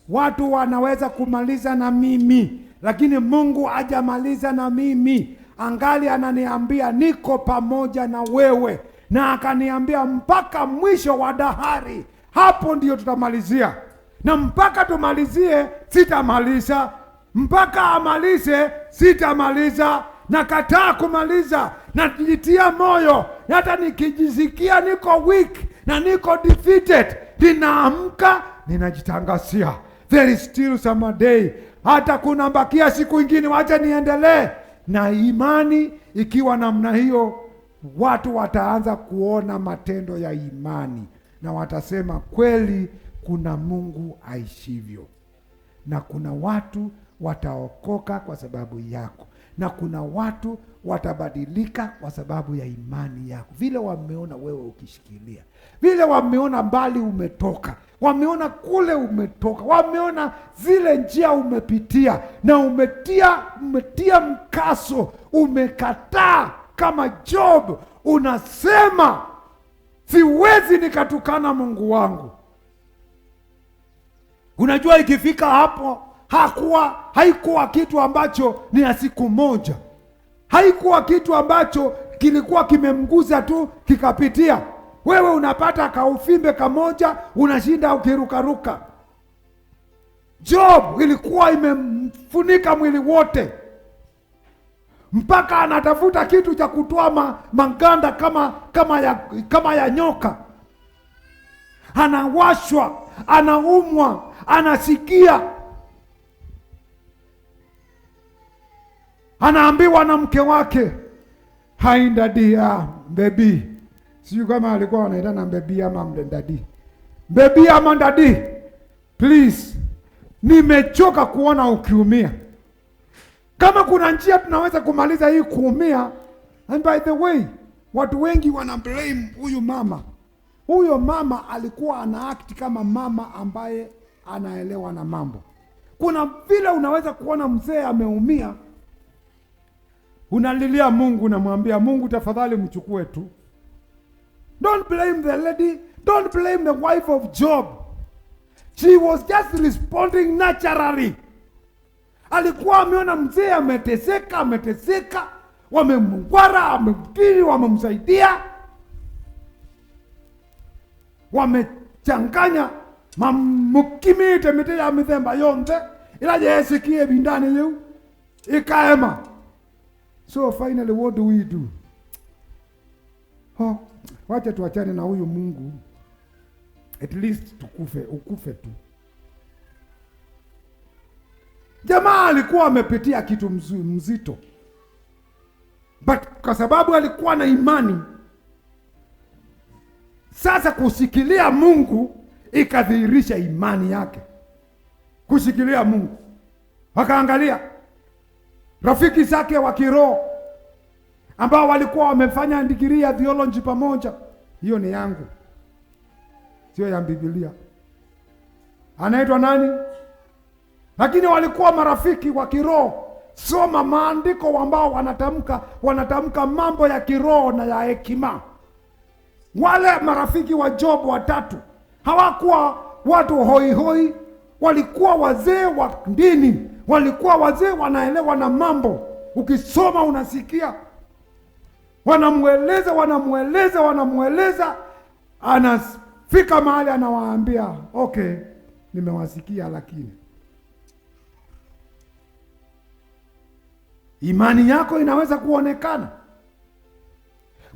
Watu wanaweza kumaliza na mimi, lakini Mungu hajamaliza na mimi. Angali ananiambia niko pamoja na wewe, na akaniambia mpaka mwisho wa dahari. Hapo ndio tutamalizia, na mpaka tumalizie sitamaliza, mpaka amalize sitamaliza. Nakataa kumaliza, najitia moyo. Hata nikijisikia niko weak na niko defeated, ninaamka ninajitangazia there is still some day. Hata kuna bakia siku ingine, wacha niendelee na imani. Ikiwa namna hiyo, watu wataanza kuona matendo ya imani na watasema kweli kuna Mungu aishivyo, na kuna watu wataokoka kwa sababu yako, na kuna watu watabadilika kwa sababu ya imani yako. Vile wameona wewe ukishikilia, vile wameona mbali umetoka, wameona kule umetoka, wameona zile njia umepitia, na umetia mkaso, umekataa. Kama Job unasema siwezi nikatukana Mungu wangu. Unajua ikifika hapo, haikuwa kitu ambacho ni ya siku moja. Haikuwa kitu ambacho kilikuwa kimemguza tu kikapitia. Wewe unapata kaufimbe kamoja, unashinda ukirukaruka. Job ilikuwa imemfunika mwili wote, mpaka anatafuta kitu cha kutoa maganda kama ya nyoka. Anawashwa, anaumwa, anasikia. Anaambiwa na mke wake, hainda dia baby. Sijui kama alikuwa anaitana baby ama mdadi. Baby ama dadi, please, nimechoka kuona ukiumia. Kama kuna njia tunaweza kumaliza hii kuumia. And by the way, watu wengi wana blame huyu mama. Huyo mama alikuwa ana act kama mama ambaye anaelewa na mambo. Kuna vile unaweza kuona mzee ameumia, unalilia Mungu, namwambia Mungu tafadhali mchukue tu. Don't blame the lady, don't blame the wife of Job. She was just responding naturally. Alikuwa ameona mzee ameteseka, wamemngwara, wamemkiri, wamemsaidia, wamechanganya mamukimite mite ya mithemba yonte ila jesikie bindani yu ikaema. So finally what do we do? Wacha tuachane na huyu Mungu, at least ukufe tu. Jamaa alikuwa amepitia kitu mzito, but kwa sababu alikuwa na imani, sasa kushikilia Mungu ikadhihirisha imani yake. Kushikilia Mungu, wakaangalia rafiki zake wa kiroho ambao walikuwa wamefanya degree ya theology pamoja. Hiyo ni yangu, sio ya Biblia. Anaitwa nani? Lakini walikuwa marafiki wa kiroho. Soma maandiko ambao wanatamka mambo ya kiroho na ya hekima. Wale marafiki wa Job watatu hawakuwa watu hoi, walikuwa wazee wa dini, walikuwa wazee wanaelewa na mambo. Ukisoma unasikia wanamweleza, anafika mahali anawaambia, okay, nimewasikia, lakini imani yako inaweza kuonekana,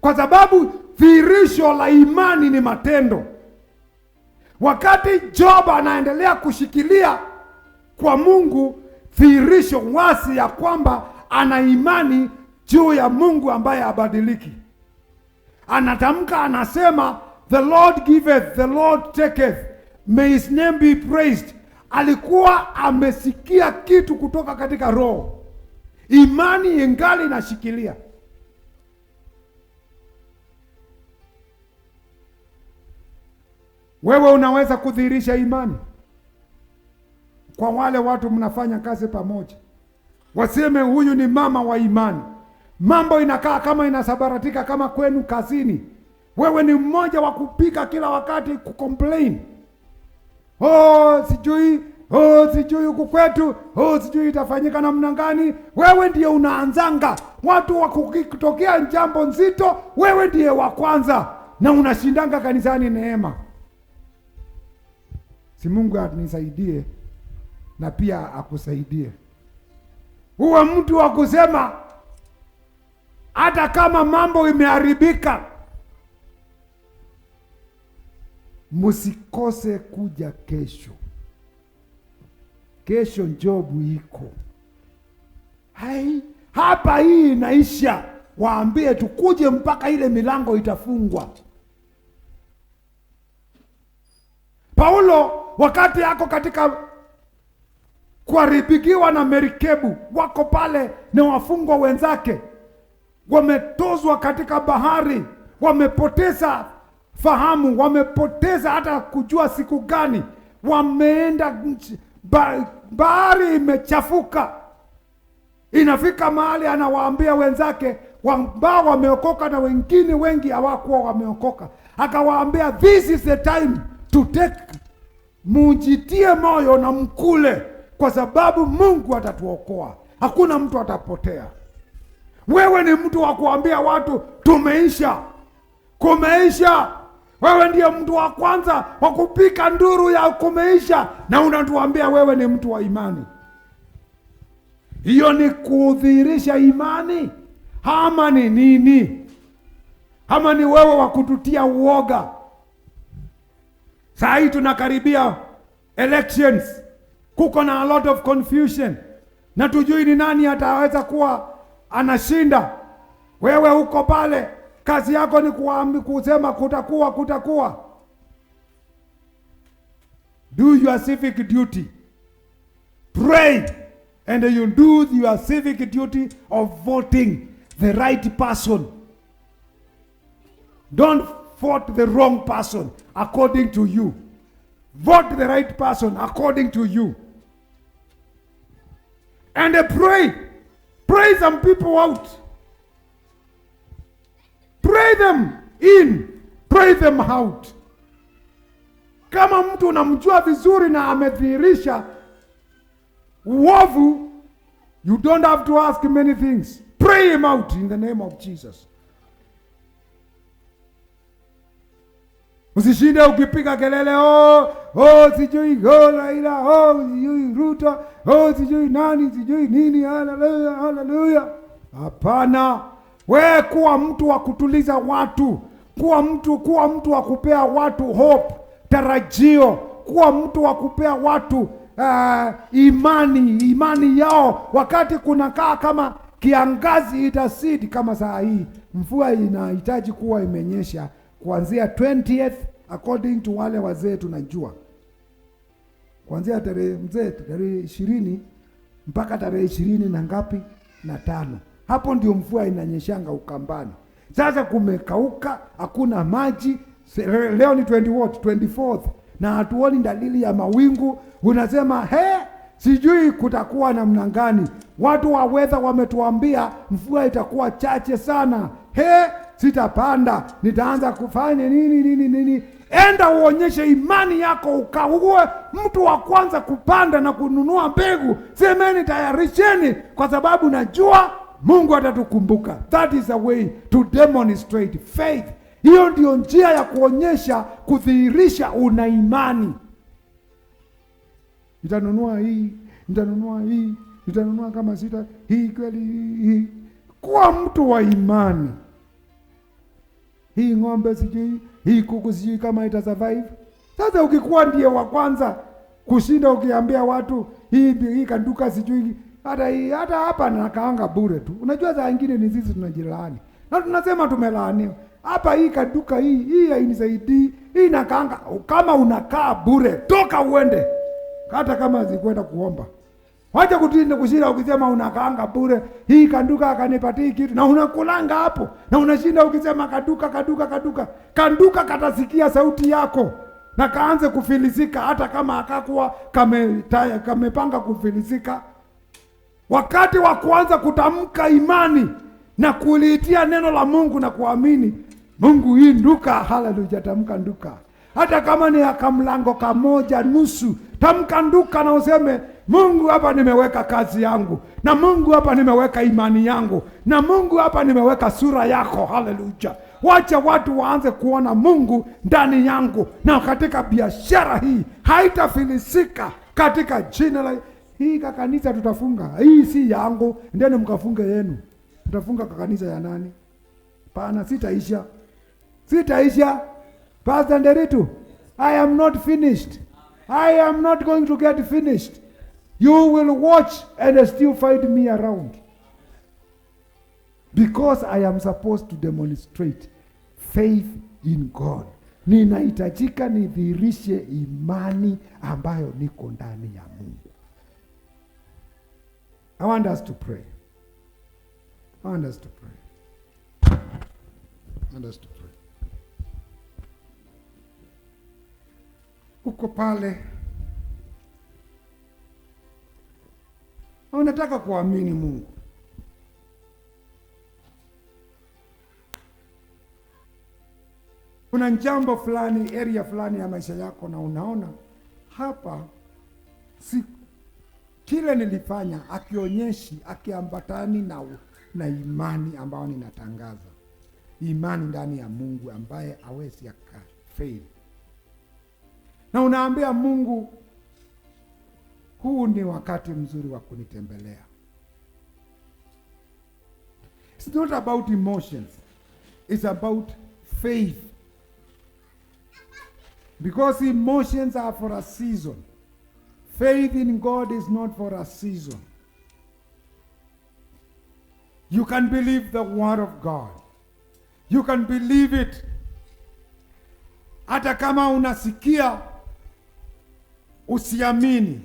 kwa sababu dhihirisho la imani ni matendo. Wakati Job anaendelea kushikilia kwa Mungu, dhihirisho wasi ya kwamba ana imani juu ya Mungu ambaye habadiliki. Anatamka, anasema, the Lord giveth, the Lord taketh, may his name be praised. Alikuwa amesikia kitu kutoka katika roho. Imani ingali inashikilia. Wewe unaweza kudhihirisha imani kwa wale watu mnafanya kazi pamoja, waseme huyu ni mama wa imani. Mambo inakaa kama inasabaratika kama kwenu kazini, wewe ni mmoja wa kupika kila wakati, kucomplain, sijui huku kwetu, sijui itafanyika namna gani. Wewe ndiye unaanzanga watu wakutokea jambo nzito, wewe ndiye wa kwanza, na unashindanga kanisani neema. Si Mungu anisaidie na pia akusaidie. Uwe mtu wa kusema hata kama mambo imeharibika, msikose kuja kesho. Kesho Jobu iko. Hapa hii inaisha. Waambie tukuje mpaka ile milango itafungwa. Paulo wakati yako katika kuharibikiwa na merikebu, wako pale na wafungwa wenzake, wametozwa katika bahari, wamepoteza fahamu, wamepoteza hata kujua siku gani wameenda. Bahari imechafuka. Inafika mahali anawaambia wenzake ambao wameokoka na wengine wengi hawakuwa wameokoka, akawaambia, this is the time to take, mujitie moyo na mkule, kwa sababu Mungu atatuokoa, hakuna mtu atapotea. Wewe ni mtu wa kuambia watu tumeisha, kumeisha. Wewe ndiye mtu wa kwanza wa kupika nduru ya kumeisha, na unatuambia wewe ni mtu wa imani. Hiyo ni kudhihirisha imani ama ni nini? Ama ni wewe wa kututia uoga? Saa hii tunakaribia elections, kuko na a lot of confusion, na tujui ni nani ataweza kuwa anashinda. Wewe uko pale, kazi yako ni kusema kutakuwa. Do your civic duty. Pray and you do your civic duty of voting the right person. Don't vote the wrong person according to you. Vote the right person according to you. And pray. Pray some people out. Pray them in. Pray them out. Kama mtu unamjua vizuri na amedhihirisha uovu, You don't have to ask many things. Pray him out in the name of Jesus. Usishinde ukipiga kelele, sijui Raila, sijui Ruto, sijui nani, sijui nini, haleluya, haleluya. Hapana. We kuwa mtu wa kutuliza watu, kuwa mtu wa kupea watu hope, tarajio, kuwa mtu wa kupea watu imani yao wakati kunakaa kama kiangazi itasidi kama saa hii. Mvua inahitaji kuwa imenyesha kuanzia 20th according to wale wazee tunajua. Kuanzia tarehe 20 mpaka tarehe 20 na ngapi? Na 5. Hapo ndio mvua inanyeshanga Ukambani. Sasa kumekauka, hakuna maji. Leo ni 24th na hatuoni dalili ya mawingu. Unasema sijui kutakuwa namna gani. Watu wa weather wametuambia mvua itakuwa chache sana. Sitapanda, nitaanza kufanya nini. Enda uonyeshe imani yako, ukaue mtu wa kwanza kupanda na kununua mbegu. Semeni tayarisheni, kwa sababu najua Mungu atatukumbuka. That is a way to demonstrate faith. Hiyo ndio njia ya kuonyesha, kudhihirisha una imani. Nitanunua hii, nitanunua kama sita hii kweli hii. Kuwa mtu wa imani. Hii ng'ombe sijui, hii kuku sijui kama ita survive. Sasa ukikuwa ndiye wa kwanza kushinda ukiambia watu hii kanduka sijui, hata hapa nakaanga bure tu. Unajua saa nyingine ni sisi tunajilaani. Na tunasema tumelaaniwa. Hapa hii kaduka hii hainisaidii. Hii nakaanga, kama unakaa bure, toka uende. Hata kama zikwenda kuomba. Wacha kushinda ukisema unakaanga bure. Hii kanduka akanipatia kitu na unakulanga hapo. Na unashinda ukisema kaduka. Kanduka katasikia sauti yako na kaanze kufilisika, hata kama akakuwa kamepanga kufilisika. Wakati wa kuanza kutamka imani na kuliitia neno la Mungu na kuamini Mungu, hii nduka, haleluya, tamka nduka. Hata kama ni akamlango kamoja nusu, tamka nduka na useme Mungu, hapa nimeweka kazi yangu, na Mungu hapa nimeweka imani yangu, na Mungu hapa nimeweka sura yako. Haleluya. Wacha watu waanze kuona Mungu ndani yangu, na katika biashara hii haitafilisika katika jina la hii. Kanisa tutafunga. Hii si yangu, ndeni mkafunge yenu. Tutafunga kanisa ya nani? Pana, sitaisha. Pastor Nderitu, I am not finished. I am not going to get finished. You will watch and still find me around. Because I am supposed to demonstrate faith in God. Ninahitajika nidhihirishe imani ambayo niko ndani ya Mungu. I want us to pray. Uko pale, unataka kuamini Mungu. Kuna jambo fulani, area fulani ya maisha yako, na unaona hapa si kile nilifanya akionyeshi, akiambatani na imani ambayo ninatangaza. Imani ndani ya Mungu ambaye hawezi akafail. Na unaambia Mungu, huu ni wakati mzuri wa kunitembelea. It's not about emotions. It's about faith. Because emotions are for a season. Faith in God is not for a season. You can believe the word of God. You can believe it. Hata kama unasikia usiamini,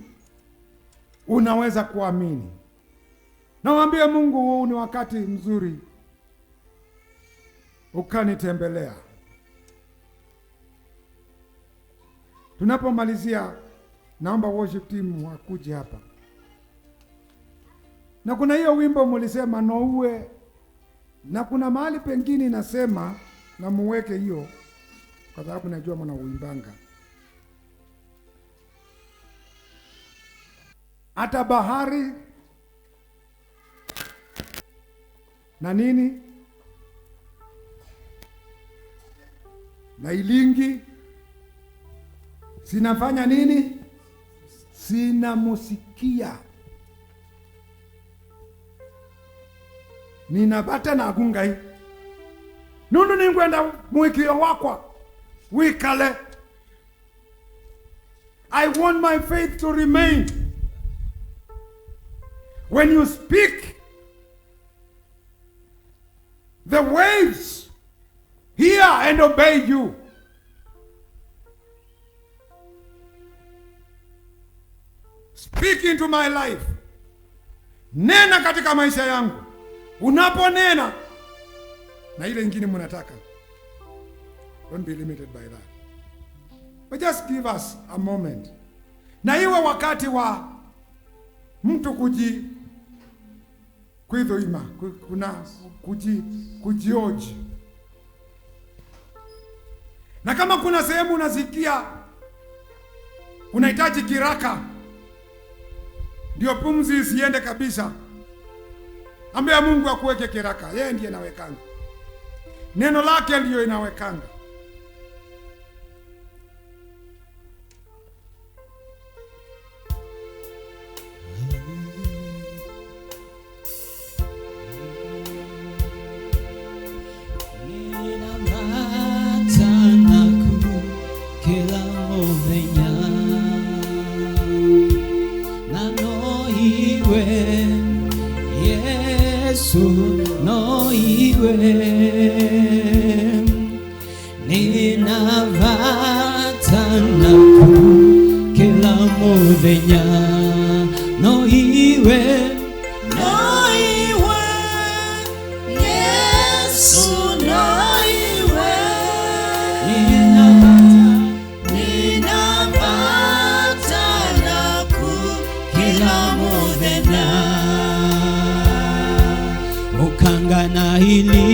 unaweza kuamini. Na waambie Mungu, huu ni wakati mzuri ukanitembelea. Tunapomalizia, naomba worship team wakuje hapa. Na kuna hiyo wimbo mulisema nouwe, na kuna mahali pengine nasema na muweke hiyo, kwa sababu najua mwana uimbanga. Hata bahari na nini na ilingi, sinafanya nini? Sinamusikia. Ninabata na agungai nundu ningwenda mwikio wakwa wikale. I want my faith to remain. When you speak, the waves hear and obey you. Speak into my life. Nena katika maisha yangu. Unaponena na ile ingine mnataka, don't be limited by that, but just give us a moment. Na iwe wakati wa mtu kuidhoima, kuna kujioji. Na kama kuna sehemu unasikia unahitaji kiraka ndio pumzi isiende kabisa, ambia Mungu akuweke kiraka. Yeye ndiye anawekanga. Neno lake ndiyo inawekanga. No iwe ninavatana ku kila muthenya. No iwe Yesu, no iwe ninavatana ku kila muthenya. Ukangana ilingi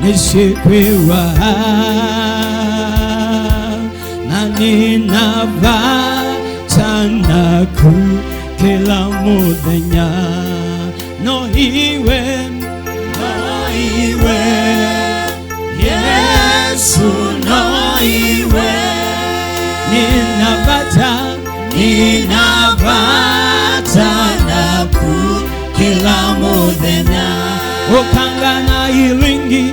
nishikwiwa na ninavatana ku kila muthenya. No iwe Yesu, no iwe ninavatana ku kila muthenya. Ukangana ilingi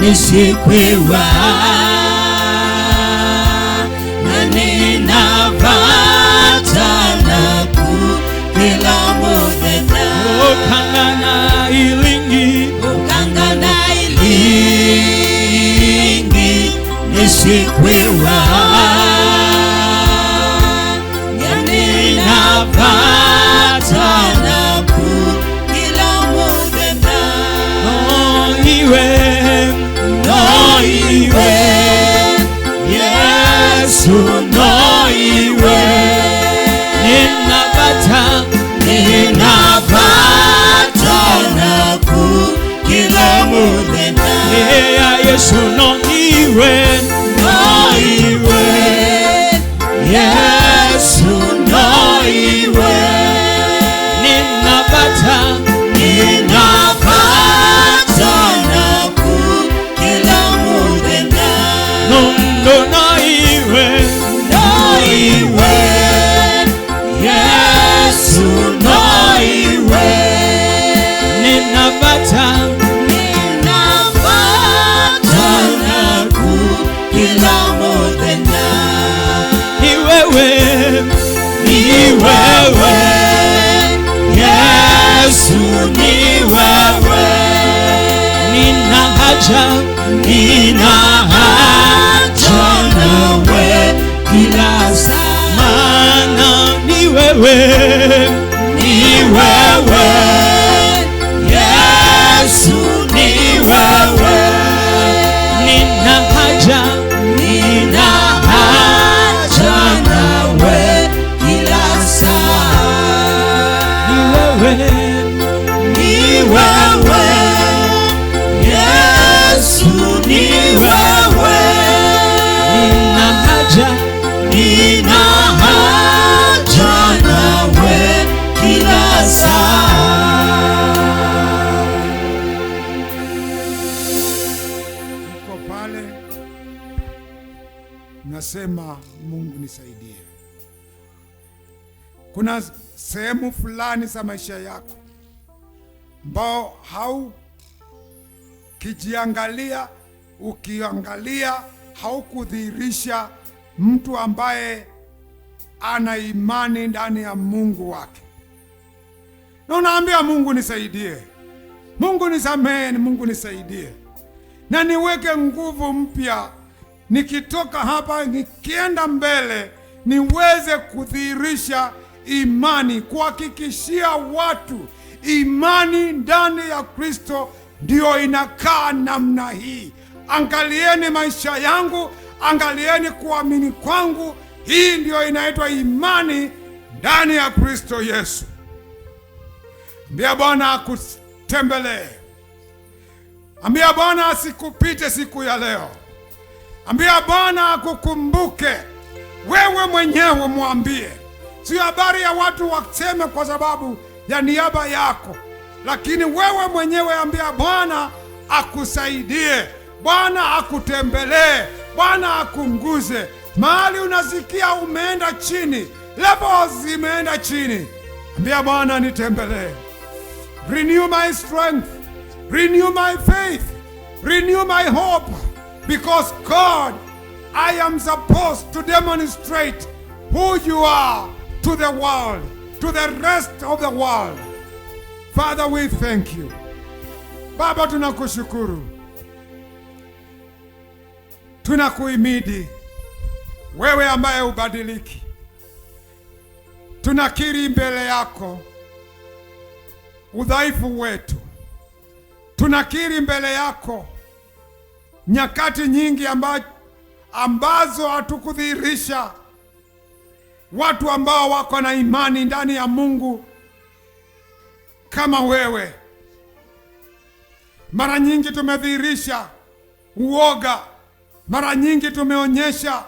nishikwiwa na ninavatana ku kila muthenya. Ukangana ilingi nishikwiwa ninavatana ku kila muthenya. No iwe Yesu, no iwe ninavatana ku kila muthenya. Yesu, no iwe Yesu, no iwe ninavatana ku kila muthenya. No iwe Yesu, no iwe ninavatana ku kila muthenya. Ni wewe Yesu, ni wewe nina haja nawe kila saa. Maana ni wewe Yesu, ni wewe nina haja nawe kila saa. Ni wewe Yesu, ni wewe nina haja unasema Mungu nisaidie. Kuna sehemu fulani za maisha yako ambao ukiangalia haukudhihirisha mtu ambaye ana imani ndani ya Mungu wake, na unaambia Mungu nisaidie, Mungu nisamehe, Mungu nisaidie, na niweke nguvu mpya, nikitoka hapa nikienda mbele niweze kudhihirisha imani, kuhakikishia watu imani ndani ya Kristo ndio inakaa namna hii. Angalieni maisha yangu, angalieni kuamini kwangu. Hii ndio inaitwa imani ndani ya Kristo Yesu. Ambia Bwana akutembelee. Ambia Bwana asikupite siku ya leo. Ambia Bwana akukumbuke. Wewe mwenyewe mwambie. Si habari ya watu waseme kwa sababu ya niaba yako, lakini wewe mwenyewe ambia Bwana akusaidie, Bwana akutembelee, Bwana akunguze. Mahali unasikia umeenda chini, levels zimeenda chini, ambia Bwana nitembelee. Renew my strength, renew my faith, renew my hope, because God, I am supposed to demonstrate who you are to the world, to the rest of the world. Father, we thank you. Baba, tunakushukuru, tunakuhimidi wewe ambaye ubadiliki. Tunakiri mbele yako udhaifu wetu, tunakiri mbele yako nyakati nyingi ambazo hatukudhihirisha watu ambao wako na imani ndani ya Mungu kama wewe. Mara nyingi tumedhihirisha uoga, mara nyingi tumeonyesha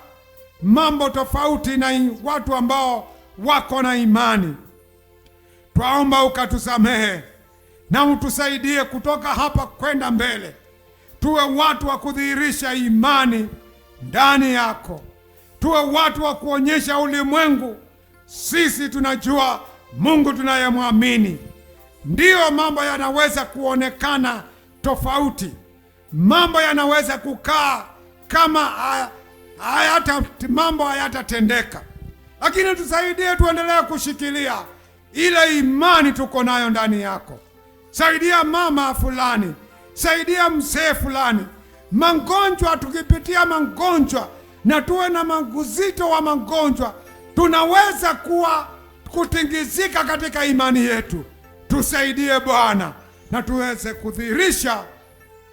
mambo tofauti na watu ambao wako na imani. Twaomba ukatusamehe na utusaidie kutoka hapa kwenda mbele, tuwe watu wa kudhihirisha imani ndani yako, tuwe watu wa kuonyesha ulimwengu sisi tunajua Mungu tunayemwamini. Ndiyo, mambo yanaweza kuonekana tofauti, mambo yanaweza kukaa kama mambo hayatatendeka, lakini tusaidie tuendelee kushikilia ile imani tuko nayo ndani yako. Saidia mama fulani, saidia mzee fulani, magonjwa, tukipitia magonjwa na tuwe na maguzito wa magonjwa, tunaweza kutingizika katika imani yetu. Tusaidie Bwana, na tuweze kudhihirisha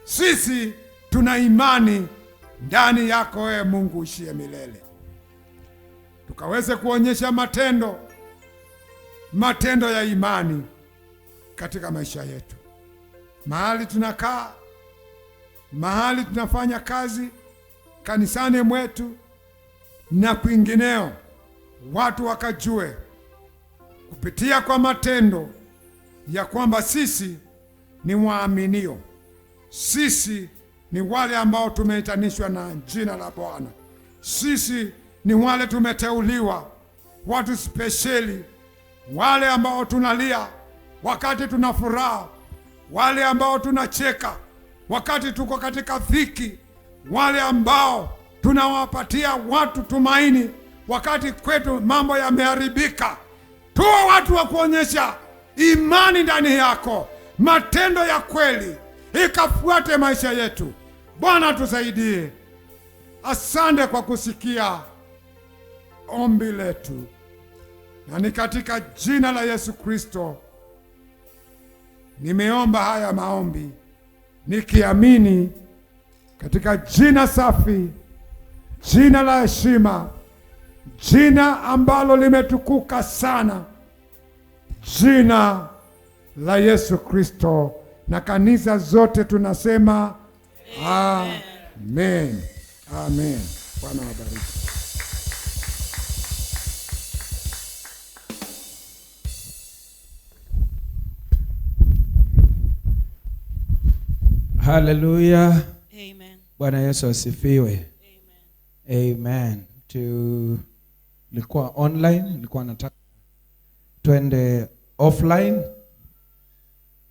sisi tuna imani ndani yako wewe Mungu ushie milele. Tukaweze kuonyesha matendo ya imani katika maisha yetu, mahali tunakaa, mahali tunafanya kazi, kanisani mwetu na kwingineo. Watu wakajue kupitia kwa matendo ya kwamba sisi ni waaminio, sisi ni wale ambao tumeitanishwa na jina la Bwana, sisi ni wale tumeteuliwa, watu spesheli, wale ambao tunalia wakati tuna furaha, wale ambao tunacheka wakati tuko katika dhiki, wale ambao tunawapatia watu tumaini wakati kwetu mambo yameharibika. Tuwe watu wa kuonyesha imani ndani yako, matendo ya kweli ikafuate maisha yetu. Bwana tusaidie. Asante kwa kusikia ombi letu, na ni katika jina la Yesu Kristo nimeomba haya maombi nikiamini, katika jina safi, jina la heshima, jina ambalo limetukuka sana, jina la Yesu Kristo. Na kanisa zote tunasema amen. Amen. Bwana wabariki. Haleluya. Amen. Bwana Yesu asifiwe. Amen. Amen. tulikuwa online, nilikuwa nataka twende offline,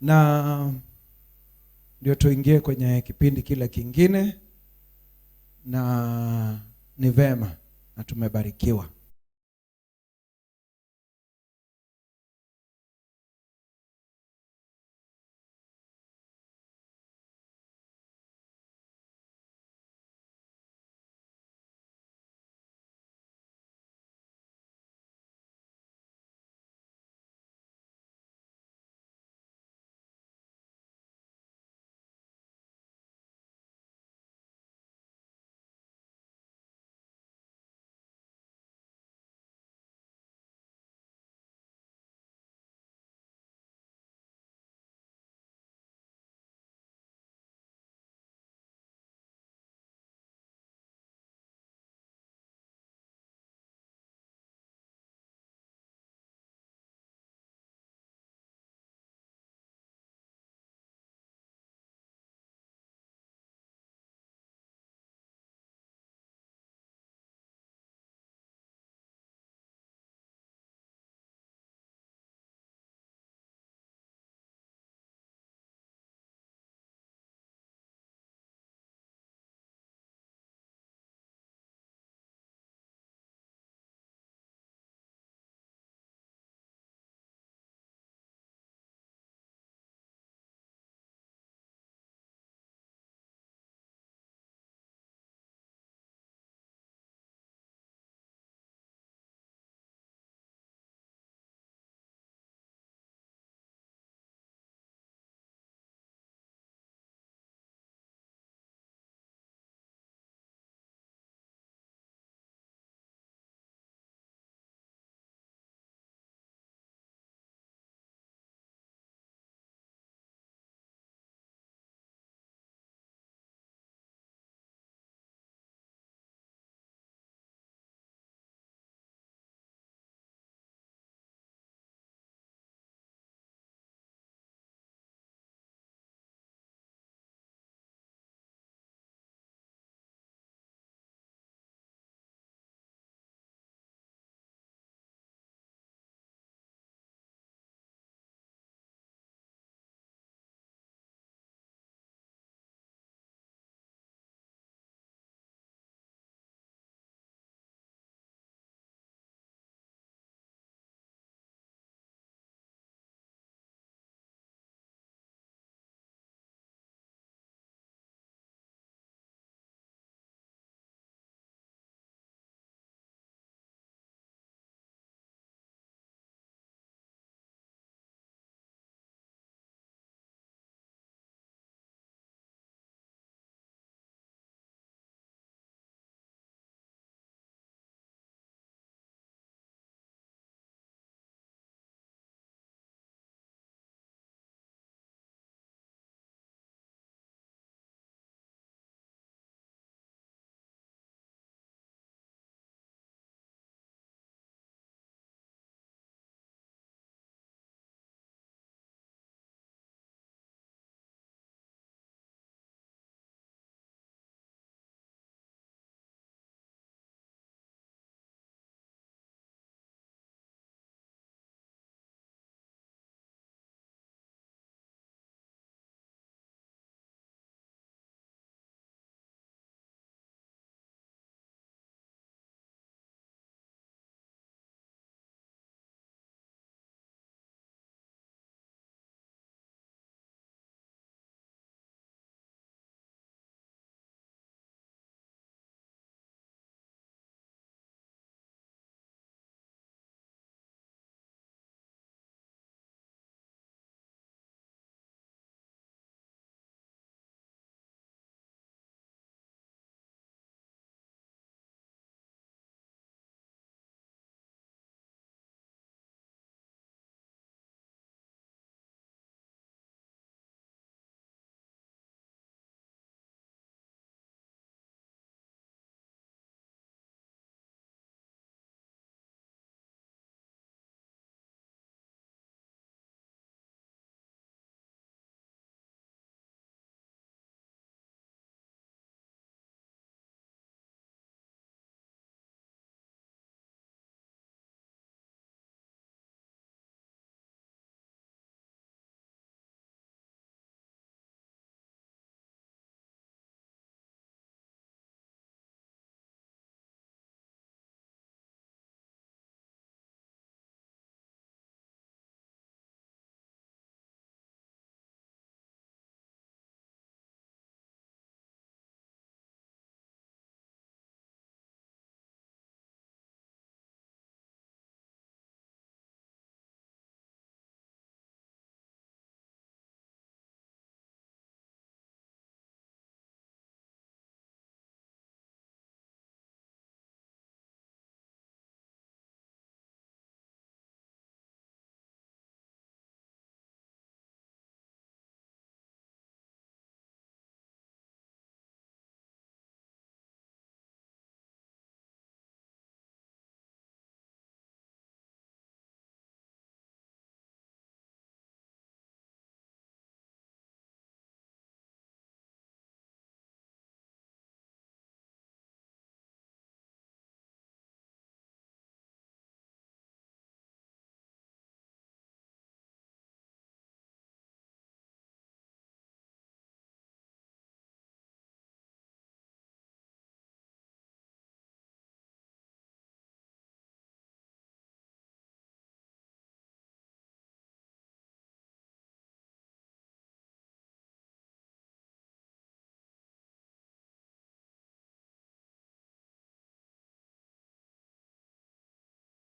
na ndio tuingie kwenye kipindi kile kingine, na ni vema na tumebarikiwa.